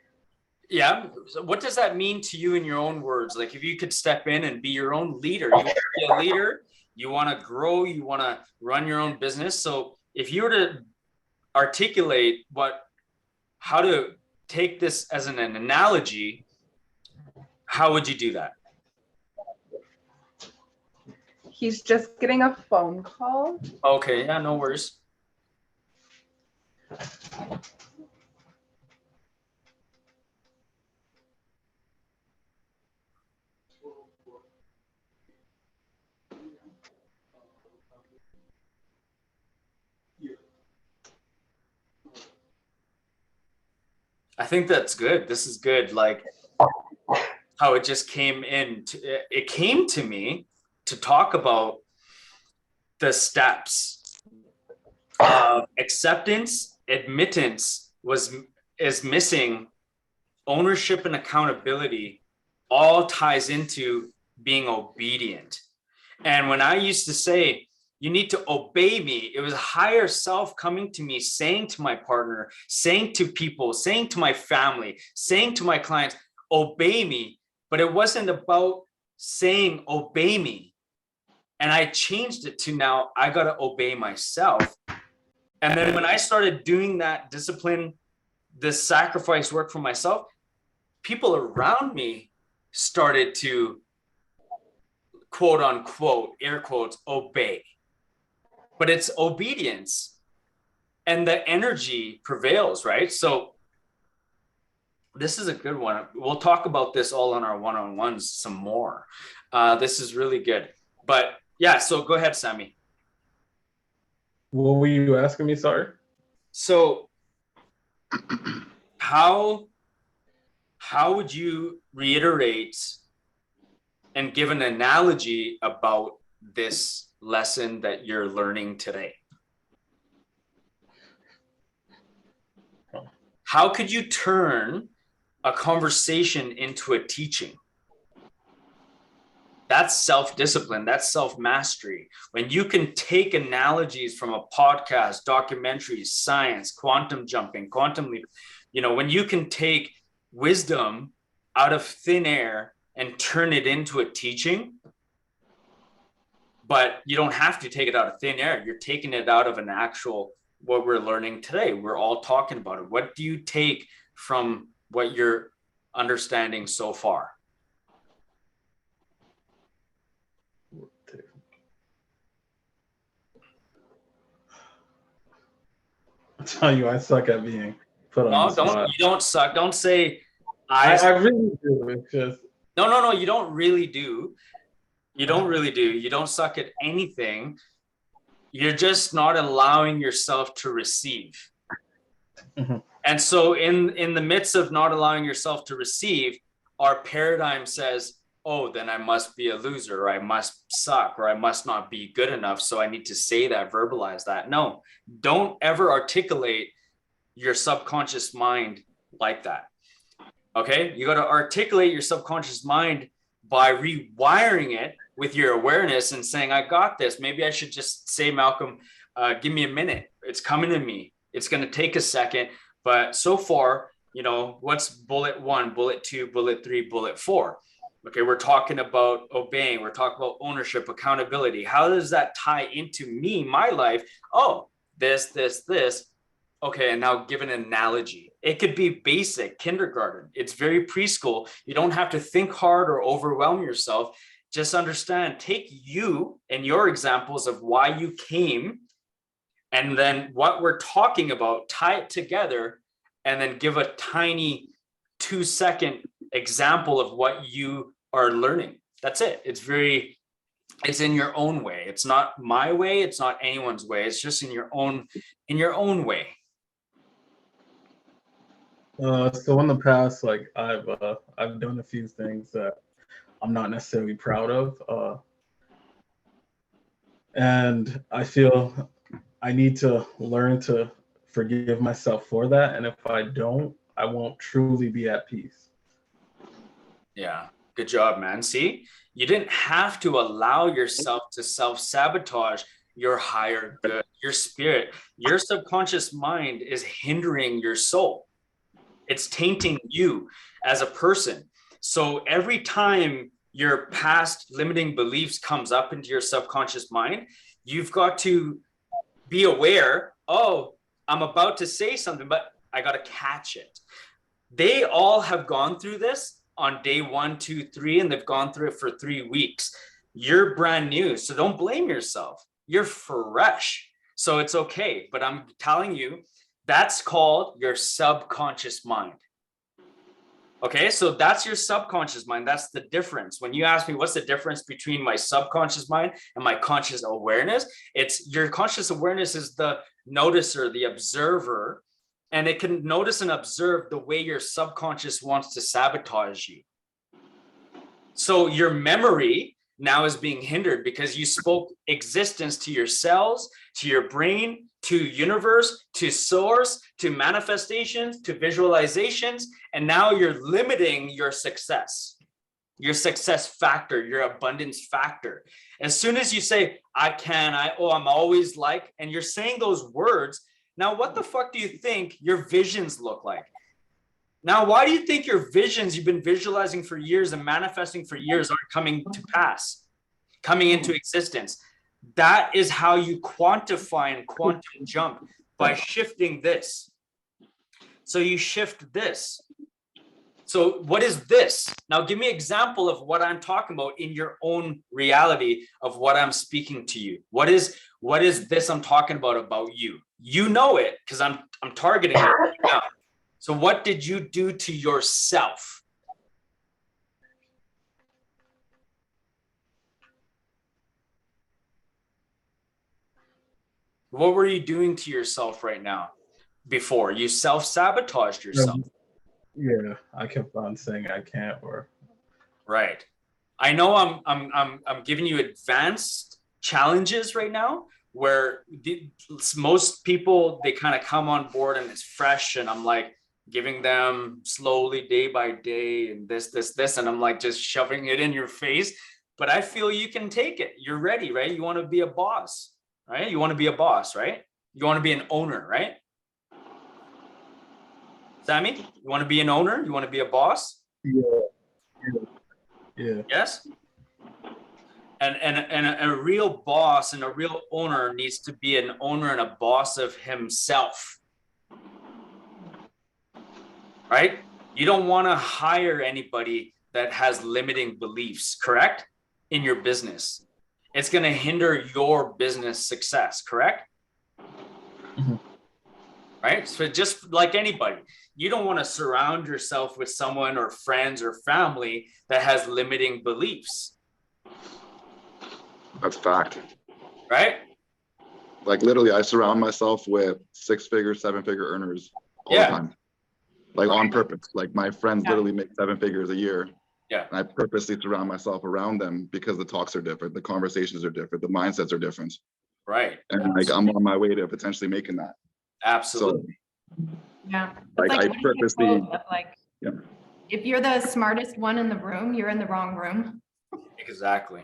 Yeah. So what does that mean to you in your own words? Like if you could step in and be your own leader, you want to be a leader, you want to grow, you want to run your own business. So if you were to articulate how to take this as an analogy, how would you do that? He's just getting a phone call. Okay, yeah, no worries. I think that's good. This is good. Like how it just came in. It came to me to talk about the steps of acceptance, admittance is missing, ownership and accountability all ties into being obedient. And when I used to say, you need to obey me, it was a higher self coming to me, saying to my partner, saying to people, saying to my family, saying to my clients, obey me. But it wasn't about saying, obey me. And I changed it to now I got to obey myself. And then when I started doing that discipline, this sacrifice work for myself, people around me started to quote unquote, air quotes, obey. But it's obedience and the energy prevails, right? So this is a good one. We'll talk about this all on our one-on-ones some more. This is really good. But yeah, so go ahead, Sammy. What were you asking me? Sorry. So how would you reiterate and give an analogy about this lesson that you're learning today? How could you turn a conversation into a teaching? That's self-discipline. That's self-mastery. When you can take analogies from a podcast, documentaries, science, quantum jumping, quantum leap, when you can take wisdom out of thin air and turn it into a teaching, but you don't have to take it out of thin air. You're taking it out of an actual, what we're learning today. We're all talking about it. What do you take from what you're understanding so far? I tell you, I suck at being put on the spot. You don't suck. Don't say I really do. It's just no. You don't really do. You don't really do. You don't suck at anything. You're just not allowing yourself to receive. Mm-hmm. And so in the midst of not allowing yourself to receive, our paradigm says, oh, then I must be a loser, or I must suck, or I must not be good enough. So I need to say that, verbalize that. No, don't ever articulate your subconscious mind like that. Okay? You got to articulate your subconscious mind by rewiring it with your awareness and saying, I got this. Maybe I should just say, Malcolm, give me a minute. It's coming to me. It's going to take a second. But so far, what's bullet 1, bullet 2, bullet 3, bullet 4? Okay, we're talking about obeying. We're talking about ownership, accountability. How does that tie into me, my life? Oh, this. Okay, and now give an analogy. It could be basic, kindergarten. It's very preschool. You don't have to think hard or overwhelm yourself. Just understand, take you and your examples of why you came, and then what we're talking about, tie it together, and then give a tiny 2-second example of what you are learning. That's it. It's in your own way. It's not my way. It's not anyone's way. It's just in your own way. So in the past, like I've done a few things that I'm not necessarily proud of, and I feel I need to learn to forgive myself for that. And if I don't, I won't truly be at peace. Yeah, good job, man. See, you didn't have to allow yourself to self-sabotage. your higher good, your spirit. Your subconscious mind is hindering your soul. It's tainting you as a person. So every time your past limiting beliefs comes up into your subconscious mind, you've got to be aware, oh, I'm about to say something, but I got to catch it. They all have gone through this on day 1, 2, 3, and they've gone through it for 3 weeks. You're brand new, so don't blame yourself. You're fresh, so it's okay. But I'm telling you, that's called your subconscious mind. Okay, so that's your subconscious mind. That's the difference. When you ask me what's the difference between my subconscious mind and my conscious awareness, it's your conscious awareness is the noticer, the observer, and it can notice and observe the way your subconscious wants to sabotage you. So your memory now is being hindered because you spoke existence to your cells, to your brain, to universe, to source, to manifestations, to visualizations, and now you're limiting your success factor, your abundance factor. As soon as you say, I'm always like, and you're saying those words, now what the fuck do you think your visions look like? Now, why do you think your visions you've been visualizing for years and manifesting for years aren't coming to pass, coming into existence? That is how you quantify and quantum jump, by shifting this. So you shift this. So what is this? Now give me an example of what I'm talking about in your own reality of what I'm speaking to you. What is this I'm talking about you? You know it because I'm targeting it right now. So what did you do to yourself? What were you doing to yourself right now? Before you self-sabotaged yourself. Yeah, I kept on saying I can't, or right. I know I'm giving you advanced challenges right now where most people, they kind of come on board and it's fresh, and I'm like giving them slowly day by day and this, and I'm like just shoving it in your face. But I feel you can take it. You're ready, right? You want to be a boss, right? You want to be a boss, right? You want to be an owner, right? Sammy, you want to be an owner? You want to be a boss? Yeah. Yes. And a real boss and a real owner needs to be an owner and a boss of himself. Right? You don't want to hire anybody that has limiting beliefs, correct? In your business. It's going to hinder your business success, correct? Mm-hmm. Right? So just like anybody, you don't want to surround yourself with someone or friends or family that has limiting beliefs. That's fact. Right? Like literally, I surround myself with 6-figure, 7-figure earners all the time. Like on purpose. Like my friends literally make 7 figures a year. Yeah. And I purposely surround myself around them because the talks are different, the conversations are different, the mindsets are different. Right. And like I'm on my way to potentially making that. Absolutely. Yeah. Like I purposely, if you're the smartest one in the room, you're in the wrong room. Exactly.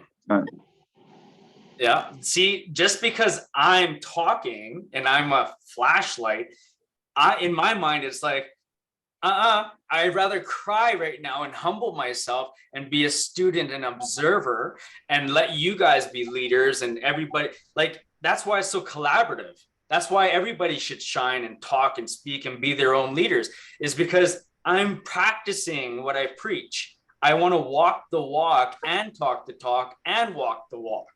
Yeah. See, just because I'm talking and I'm a flashlight, in my mind, it's like, I'd rather cry right now and humble myself and be a student and observer and let you guys be leaders and everybody. Like, that's why it's so collaborative. That's why everybody should shine and talk and speak and be their own leaders, is because I'm practicing what I preach. I want to walk the walk and talk the talk and walk the walk.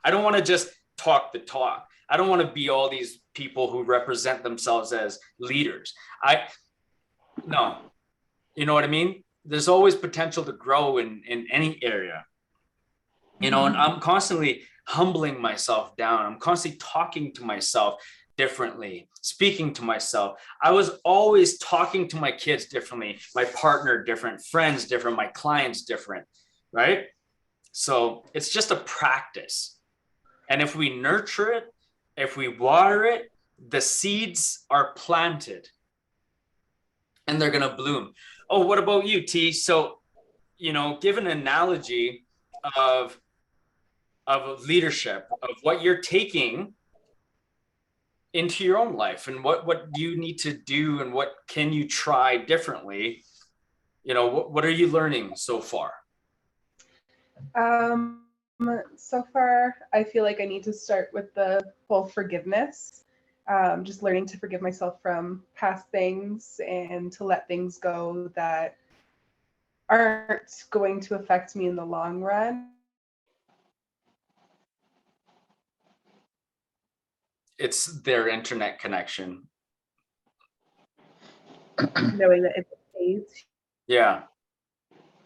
I don't want to just talk the talk. I don't want to be all these people who represent themselves as leaders. No, you know what I mean? There's always potential to grow in any area, and I'm constantly humbling myself down. I'm constantly talking to myself differently, speaking to myself. I was always talking to my kids differently, my partner different, friends different, my clients different, right? So it's just a practice. And if we nurture it, if we water it, the seeds are planted and they're going to bloom. Oh, what about you, T? So, give an analogy of of leadership, of what you're taking into your own life, and what do you need to do, and what can you try differently? You know, what are you learning so far? So far, I feel like I need to start with the whole forgiveness. Just learning to forgive myself from past things and to let things go that aren't going to affect me in the long run. It's their internet connection. Knowing that it's phase Yeah.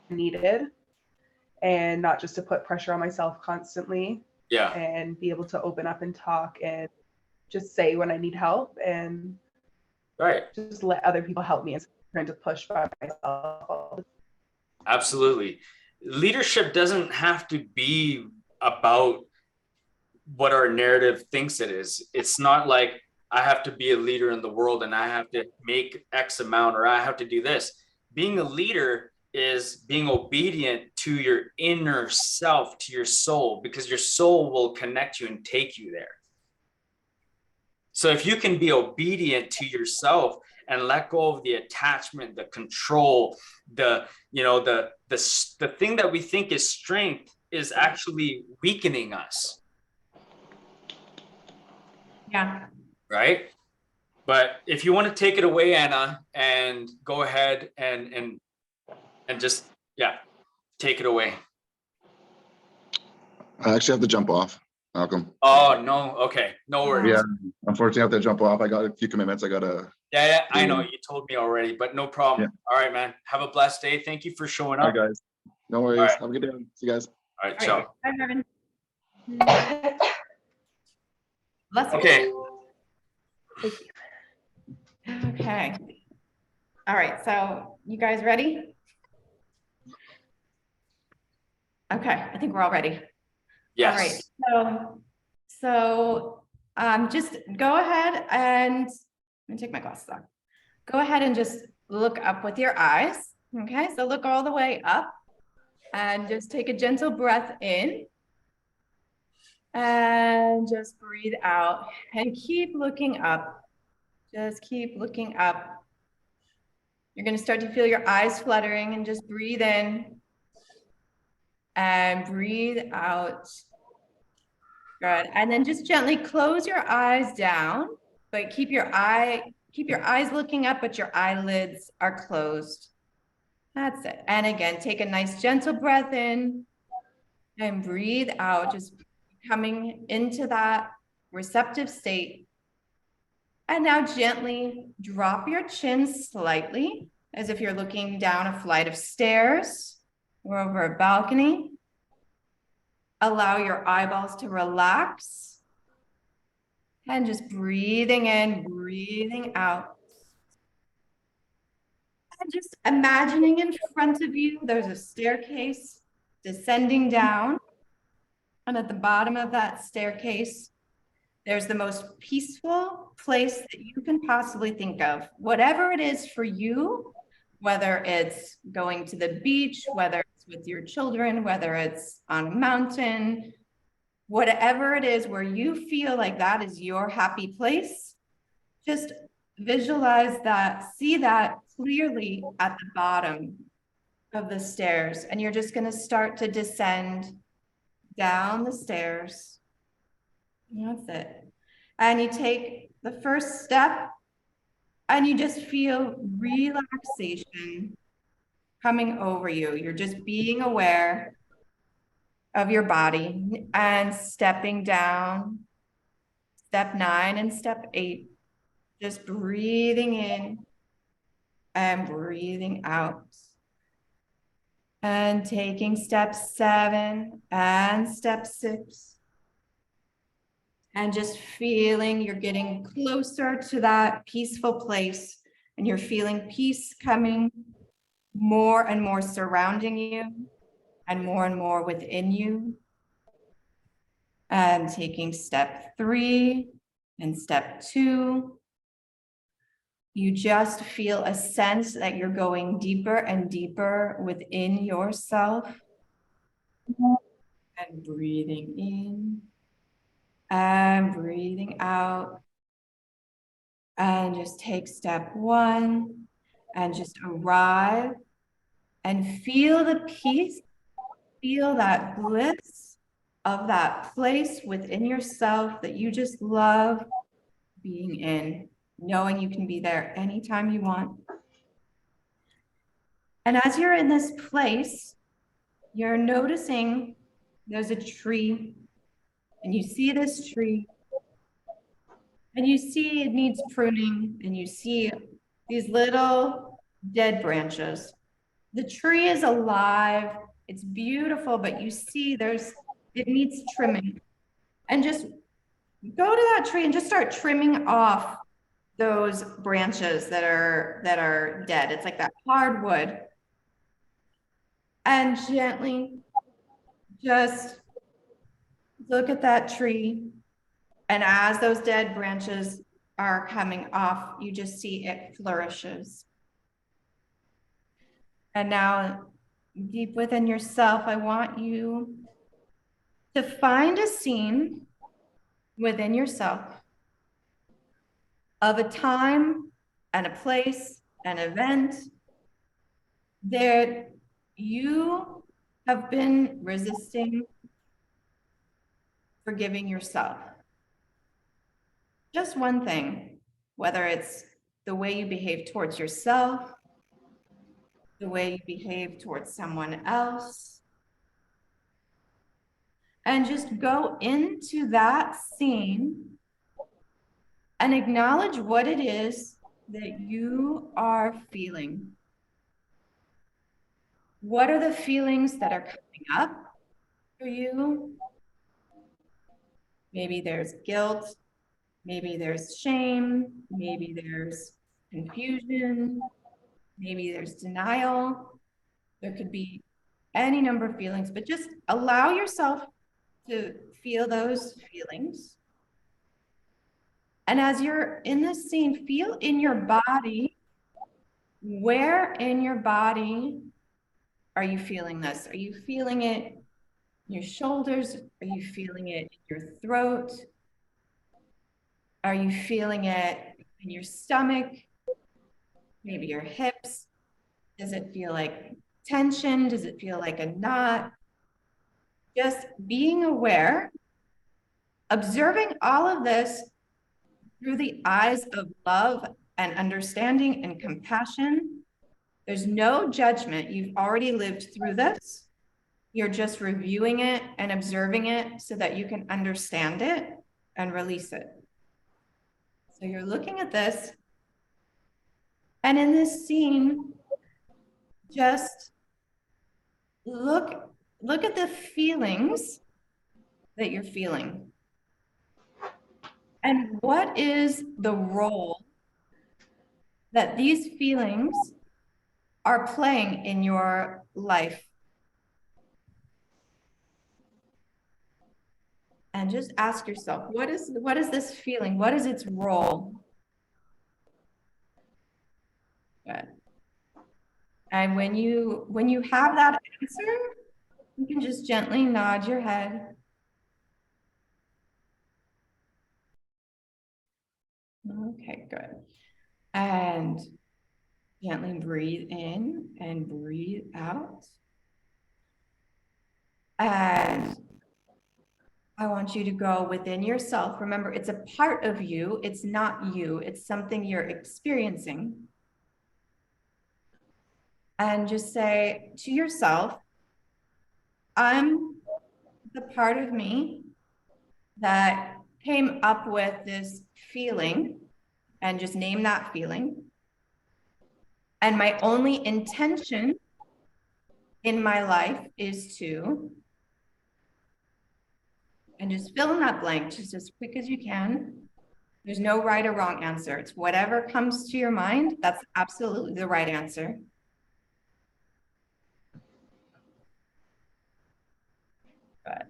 needed and not just to put pressure on myself constantly, Yeah. and be able to open up and talk and just say when I need help and Right. just let other people help me instead of trying to push by myself. Absolutely. Leadership doesn't have to be about what our narrative thinks it is. It's not like I have to be a leader in the world and I have to make X amount or I have to do this. Being a leader is being obedient to your inner self, to your soul, because your soul will connect you and take you there. So if you can be obedient to yourself and let go of the attachment, the control, the thing that we think is strength is actually weakening us. Yeah. Right? But if you want to take it away, Anna, and go ahead and just take it away. I actually have to jump off, Malcolm. Oh no, okay, no worries. Yeah, unfortunately, I have to jump off. I got a few commitments. I gotta. Yeah, I know you told me already, but no problem. Yeah. All right, man. Have a blessed day. Thank you for showing All up. right, guys. No worries. All right. Have a good day. See you guys. All right, All ciao. right. Bye, Marvin. Let's Okay. Okay. All right. So you guys ready? Okay. I think we're all ready. Yes. All right. So just go ahead and let me take my glasses off. Go ahead and just look up with your eyes. Okay. So look all the way up and just take a gentle breath in and just breathe out and keep looking up. Just keep looking up. You're going to start to feel your eyes fluttering, and just breathe in and breathe out. Good. And then just gently close your eyes down, but keep your eyes looking up, but your eyelids are closed. That's it. And again, take a nice gentle breath in and breathe out, just coming into that receptive state. And now gently drop your chin slightly, as if you're looking down a flight of stairs or over a balcony. Allow your eyeballs to relax. And just breathing in, breathing out. And just imagining in front of you, there's a staircase descending down. And at the bottom of that staircase, there's the most peaceful place that you can possibly think of. Whatever it is for you, whether it's going to the beach, whether it's with your children, whether it's on a mountain, whatever it is where you feel like that is your happy place, just visualize that, see that clearly at the bottom of the stairs. And you're just going to start to descend down the stairs. That's it. And you take the first step and you just feel relaxation coming over you. You're just being aware of your body and stepping down. Step 9 and step 8, just breathing in and breathing out. And taking step 7 and step 6. And just feeling you're getting closer to that peaceful place, and you're feeling peace coming more and more surrounding you and more within you. And taking step 3 and step 2, you just feel a sense that you're going deeper and deeper within yourself. And breathing in and breathing out. And just take step one and just arrive and feel the peace, feel that bliss of that place within yourself that you just love being in, knowing you can be there anytime you want. And as you're in this place, you're noticing there's a tree, and you see this tree, and you see it needs pruning, and you see these little dead branches. The tree is alive, it's beautiful, but you see it needs trimming. And just go to that tree and just start trimming off those branches that are dead. It's like that hardwood. And gently just look at that tree. And as those dead branches are coming off, you just see it flourishes. And now, deep within yourself, I want you to find a scene within yourself of a time and a place, an event that you have been resisting forgiving yourself. Just one thing, whether it's the way you behave towards yourself, the way you behave towards someone else, and just go into that scene and acknowledge what it is that you are feeling. What are the feelings that are coming up for you? Maybe there's guilt, maybe there's shame, maybe there's confusion, maybe there's denial. There could be any number of feelings, but just allow yourself to feel those feelings. And as you're in this scene, feel in your body, where in your body are you feeling this? Are you feeling it in your shoulders? Are you feeling it in your throat? Are you feeling it in your stomach? Maybe your hips? Does it feel like tension? Does it feel like a knot? Just being aware, observing all of this through the eyes of love and understanding and compassion. There's no judgment. You've already lived through this. You're just reviewing it and observing it so that you can understand it and release it. So you're looking at this, and in this scene, just look at the feelings that you're feeling. And what is the role that these feelings are playing in your life? And just ask yourself, what is this feeling? What is its role? Good. And when you have that answer, you can just gently nod your head. Okay, good. And gently breathe in and breathe out. And I want you to go within yourself. Remember, it's a part of you. It's not you. It's something you're experiencing. And just say to yourself, I'm the part of me that came up with this feeling, and just name that feeling. And my only intention in my life is to, and just fill in that blank just as quick as you can. There's no right or wrong answer. It's whatever comes to your mind. That's absolutely the right answer. Good.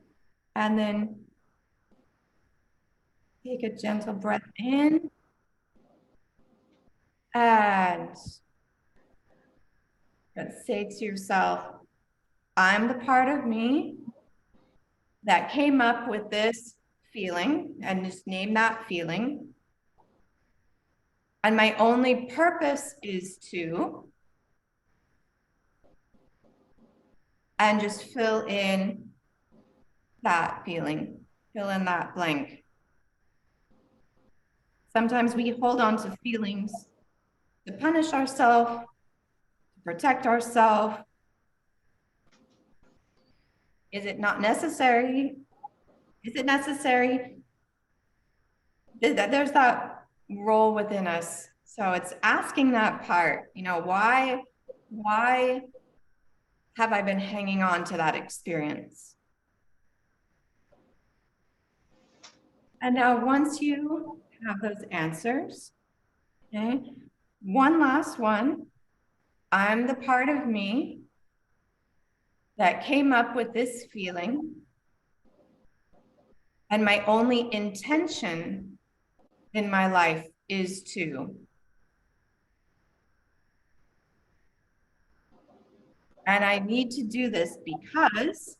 And then take a gentle breath in. And say to yourself, I'm the part of me that came up with this feeling, and just name that feeling. And my only purpose is to, and just fill in that feeling, fill in that blank. Sometimes we hold on to feelings to punish ourselves, to protect ourselves. Is it not necessary? Is it necessary? There's that role within us. So it's asking that part, you know, why have I been hanging on to that experience? And now once you have those answers, okay, one last one. I'm the part of me that came up with this feeling, and my only intention in my life is to. And I need to do this because,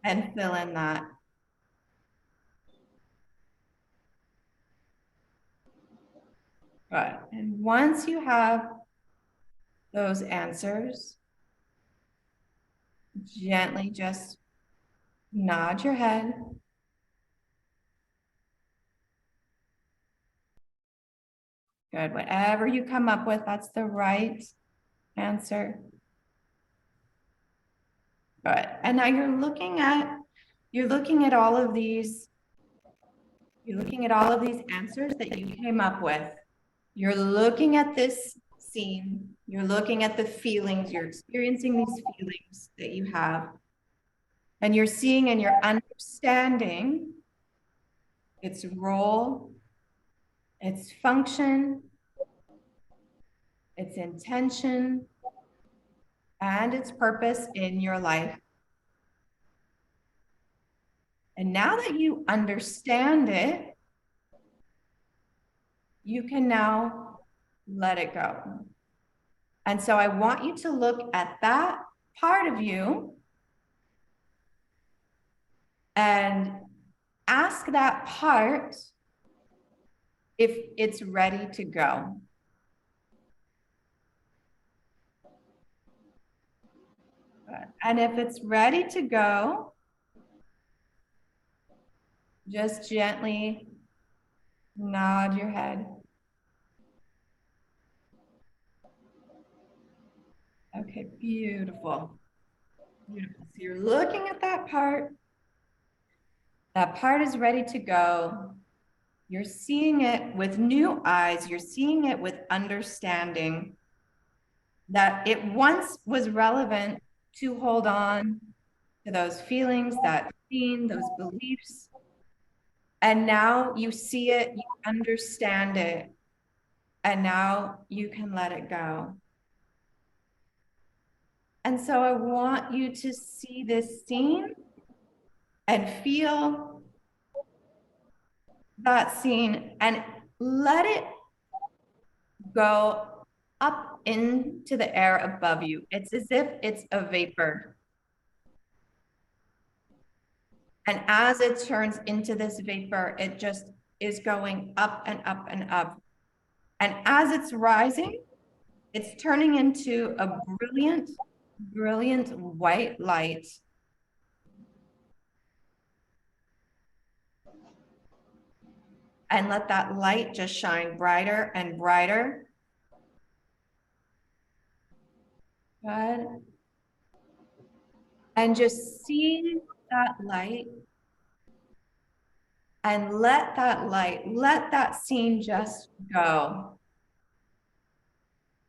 and fill in that. Good. And once you have those answers, gently just nod your head. Good. Whatever you come up with, that's the right answer. Good. And now you're looking at all of these, answers that you came up with. You're looking at this scene, you're looking at the feelings, you're experiencing these feelings that you have, and you're seeing and you're understanding its role, its function, its intention, and its purpose in your life. And now that you understand it, you can now let it go. And so I want you to look at that part of you and ask that part if it's ready to go. And if it's ready to go, just gently nod your head. Okay, beautiful. Beautiful. So you're looking at that part. That part is ready to go. You're seeing it with new eyes. You're seeing it with understanding that it once was relevant to hold on to those feelings, that scene, those beliefs. And now you see it, you understand it, and now you can let it go. And so I want you to see this scene and feel that scene and let it go up into the air above you. It's as if it's a vapor. And as it turns into this vapor, it just is going up and up and up. And as it's rising, it's turning into a brilliant, brilliant white light. And let that light just shine brighter and brighter. Good. And just see that light. And let that scene just go.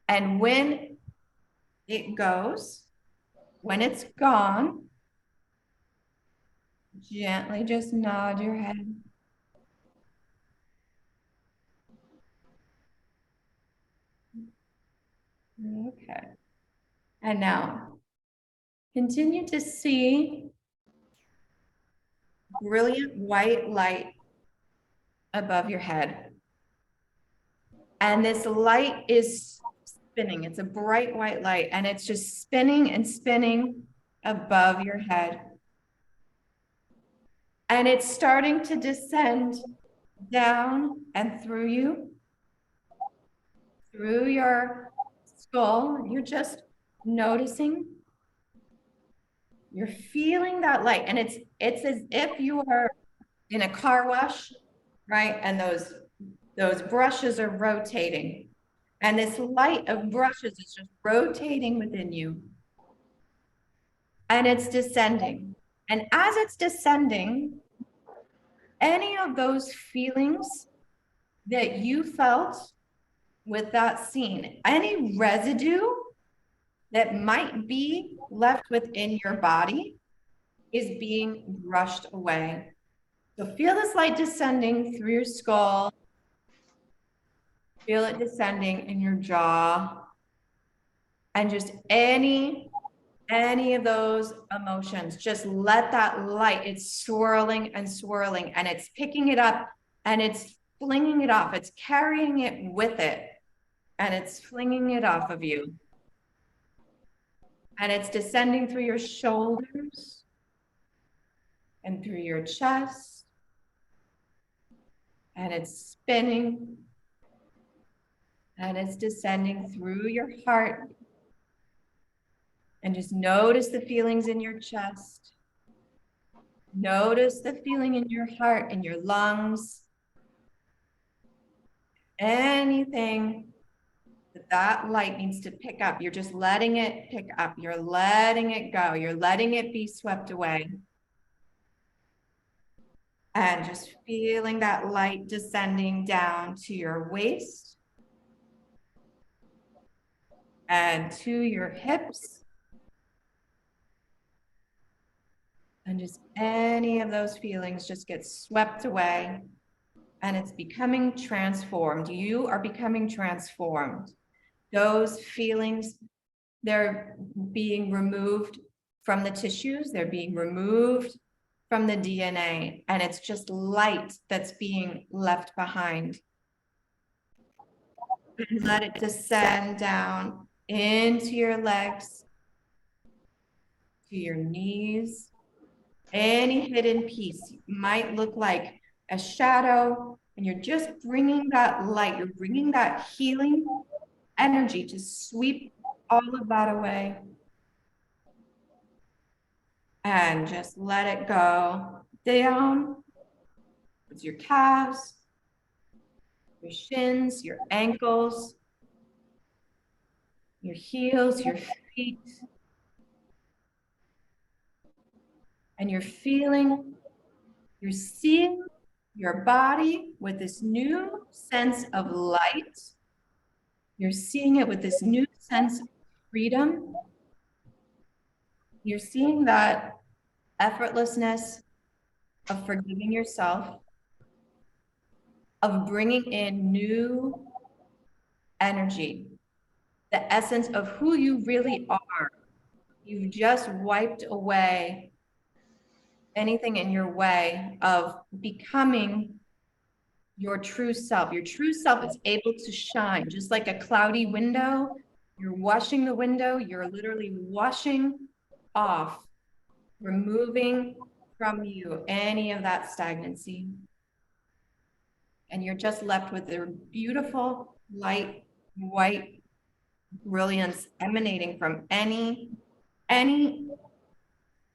And when it goes, when it's gone, gently just nod your head. Okay. And now, continue to see brilliant white light above your head. And this light is spinning. It's a bright white light, and it's just spinning and spinning above your head. And it's starting to descend down and through you, through your skull. You're just noticing. You're feeling that light. And it's as if you are in a car wash, right? And those brushes are rotating. And this light of brushes is just rotating within you. And it's descending. And as it's descending, any of those feelings that you felt with that scene, any residue that might be left within your body is being brushed away. So feel this light descending through your skull. Feel it descending in your jaw. And just any of those emotions, just let that light, it's swirling and swirling, and it's picking it up and it's flinging it off. It's carrying it with it and it's flinging it off of you. And it's descending through your shoulders and through your chest. And it's spinning. And it's descending through your heart. And just notice the feelings in your chest. Notice the feeling in your heart, in your lungs. Anything that light needs to pick up, you're just letting it pick up. You're letting it go. You're letting it be swept away. And just feeling that light descending down to your waist and to your hips. And just any of those feelings just get swept away and it's becoming transformed. You are becoming transformed. Those feelings, they're being removed from the tissues, they're being removed from the DNA, and it's just light that's being left behind. And let it descend down into your legs, to your knees. Any hidden piece might look like a shadow, and you're just bringing that light, you're bringing that healing energy to sweep all of that away. And just let it go down with your calves, your shins, your ankles, your heels, your feet. And you're feeling, you're seeing your body with this new sense of light. You're seeing it with this new sense of freedom. You're seeing that effortlessness of forgiving yourself, of bringing in new energy, the essence of who you really are. You've just wiped away anything in your way of becoming your true self. Your true self is able to shine, just like a cloudy window. You're washing the window, you're literally washing off, removing from you any of that stagnancy. And you're just left with a beautiful, light, white brilliance emanating from any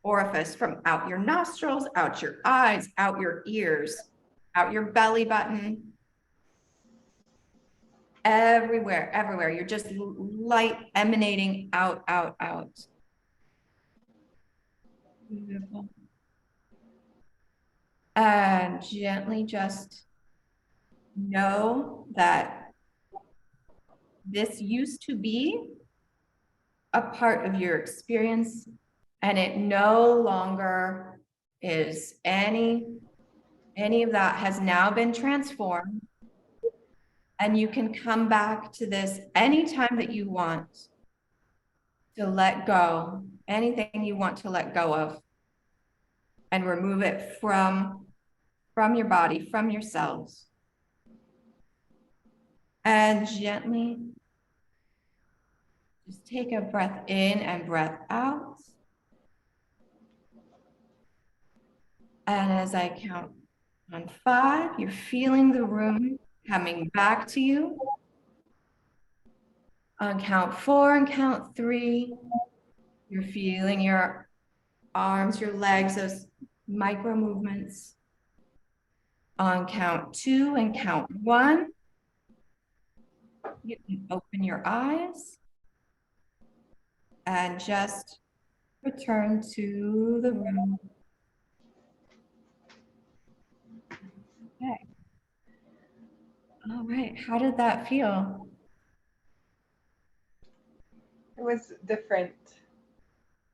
orifice, from out your nostrils, out your eyes, out your ears, out your belly button, everywhere. You're just light emanating out. Beautiful. And gently just know that this used to be a part of your experience, and it no longer is. Any of that has now been transformed, and you can come back to this anytime that you want to let go, anything you want to let go of, and remove it from your body, from your cells. And gently just take a breath in and breath out. And as I count on 5, you're feeling the room coming back to you. On count 4 and count 3, you're feeling your arms, your legs, those micro movements. On count 2 and count 1, you can open your eyes and just return to the room. Okay. All right. How did that feel? It was different.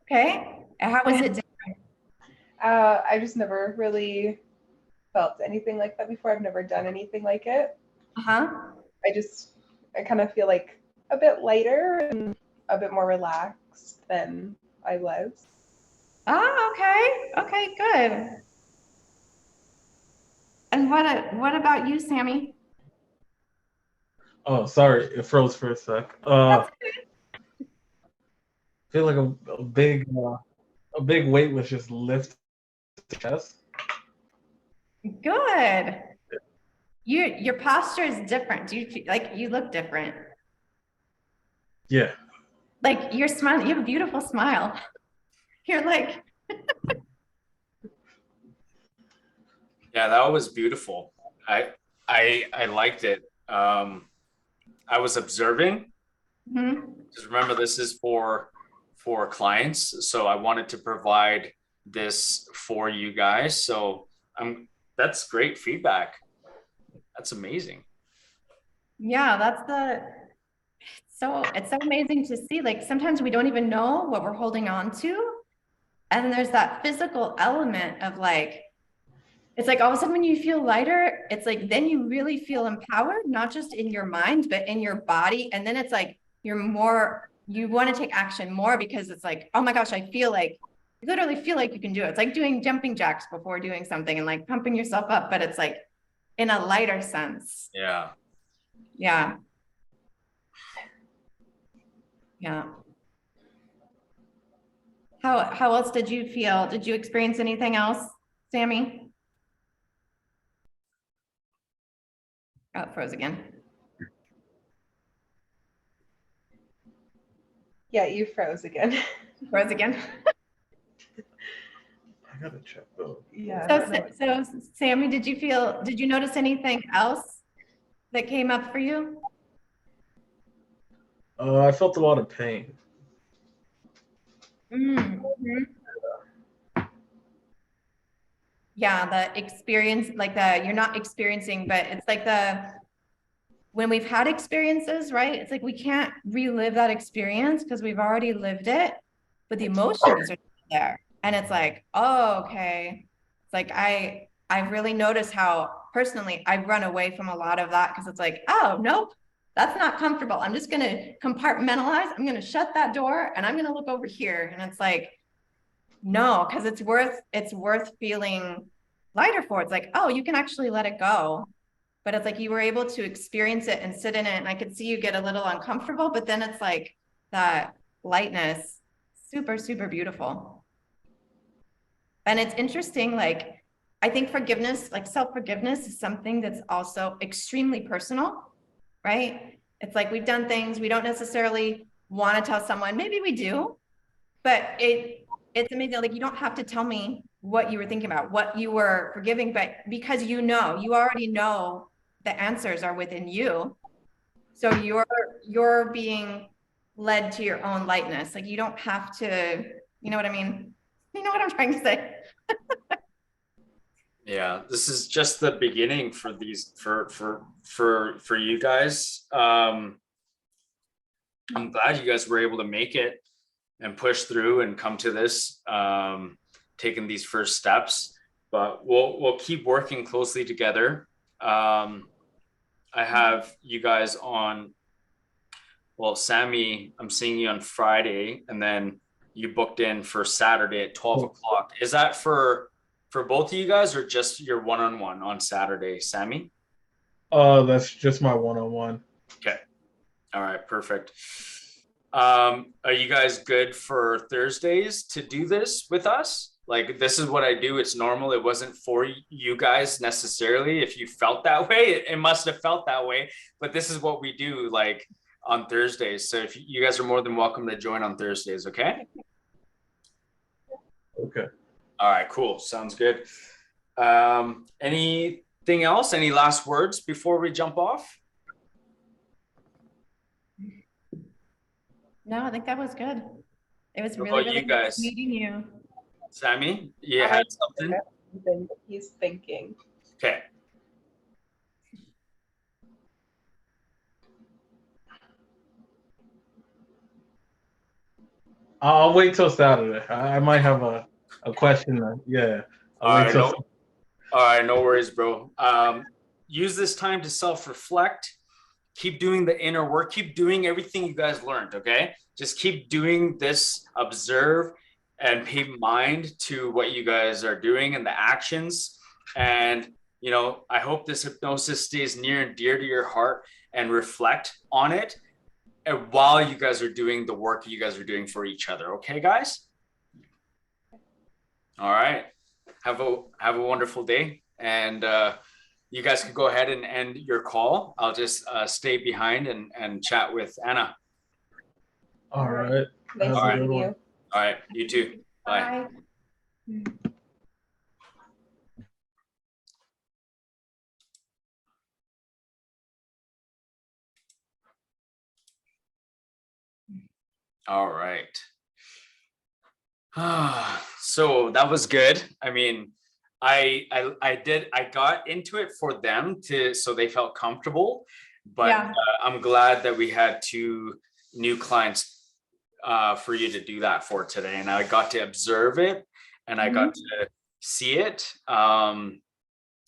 Okay. And how was it different? I just never really felt anything like that before. I've never done anything like it. Uh-huh. I kind of feel like a bit lighter and a bit more relaxed than I was. Oh, okay. Okay, good. And what about you, Sammy? Oh, sorry, it froze for a sec. That's Feel like a big weight was just lifted the chest. good. Your posture is different. Do you feel like you look different? Yeah. Like you're smiling, you have a beautiful smile. You're like, Yeah, that was beautiful. I liked it. I was observing. mhm. Just remember, this is for clients, so I wanted to provide this for you guys. So that's great feedback. That's amazing. Yeah, it's so amazing to see. Like sometimes we don't even know what we're holding on to. And then there's that physical element of like, it's like all of a sudden when you feel lighter, it's like then you really feel empowered, not just in your mind, but in your body. And then it's like you want to take action more because it's like, oh my gosh, you literally feel like you can do it. It's like doing jumping jacks before doing something and like pumping yourself up, but it's like in a lighter sense. Yeah. Yeah. Yeah. How else did you feel? Did you experience anything else, Sammy? Oh, it froze again. Yeah, you froze again. Froze again. I gotta check though. Yeah. So Sammy, did you notice anything else that came up for you? I felt a lot of pain. Mhm. Yeah, the experience, like you're not experiencing, but it's like when we've had experiences, right? It's like we can't relive that experience because we've already lived it, but the emotions are there. And it's like, oh, okay. It's like I've really noticed how personally I've run away from a lot of that because it's like, oh, nope, that's not comfortable. I'm just gonna compartmentalize. I'm gonna shut that door and I'm gonna look over here. And it's like, no, because it's worth feeling lighter for. It's like, oh, you can actually let it go. But it's like you were able to experience it and sit in it. And I could see you get a little uncomfortable, but then it's like that lightness, super, super beautiful. And it's interesting, like I think forgiveness, like self-forgiveness is something that's also extremely personal, right? It's like we've done things we don't necessarily want to tell someone. Maybe we do, but it's amazing. Like you don't have to tell me what you were thinking about, what you were forgiving, but because you already know the answers are within you. So you're being led to your own lightness. Like you don't have to, you know what I mean? You know what I'm trying to say? Yeah, this is just the beginning for these for you guys. I'm glad you guys were able to make it and push through and come to this, taking these first steps. But we'll keep working closely together. I have you guys on. Well, Sammy, I'm seeing you on Friday, and then you booked in for Saturday at 12 o'clock. Is that for both of you guys, or just your one-on-one on Saturday, Sammy? That's just my one-on-one. Okay. All right, perfect. Are you guys good for Thursdays to do this with us? Like, this is what I do. It's normal. It wasn't for you guys necessarily. If you felt that way, it must have felt that way. But this is what we do, like, on Thursdays. So if you guys are more than welcome to join on Thursdays, okay? Okay. All right, cool. Sounds good. Anything else? Any last words before we jump off? No, I think that was good. It was What really, about really you nice guys? meeting you. Sammy, you had something? He's thinking. Okay. I'll wait till Saturday. I might have a question. Yeah. I'll wait till. All right, no worries, bro. Use this time to self-reflect. Keep doing the inner work. Keep doing everything you guys learned, okay? Just keep doing this, observe, and pay mind to what you guys are doing and the actions. And, you know, I hope this hypnosis stays near and dear to your heart, and reflect on it and while you guys are doing the work you guys are doing for each other. Okay, guys? All right. Have a wonderful day. And you guys can go ahead and end your call. I'll just stay behind and chat with Anna. All right. Nice All right. meeting you. All right. You too. Bye. Bye. All right. So that was good. I mean, I got into it for them so they felt comfortable, but Yeah. I'm glad that we had 2 new clients for you to do that for today, and I got to observe it, and I got to see it.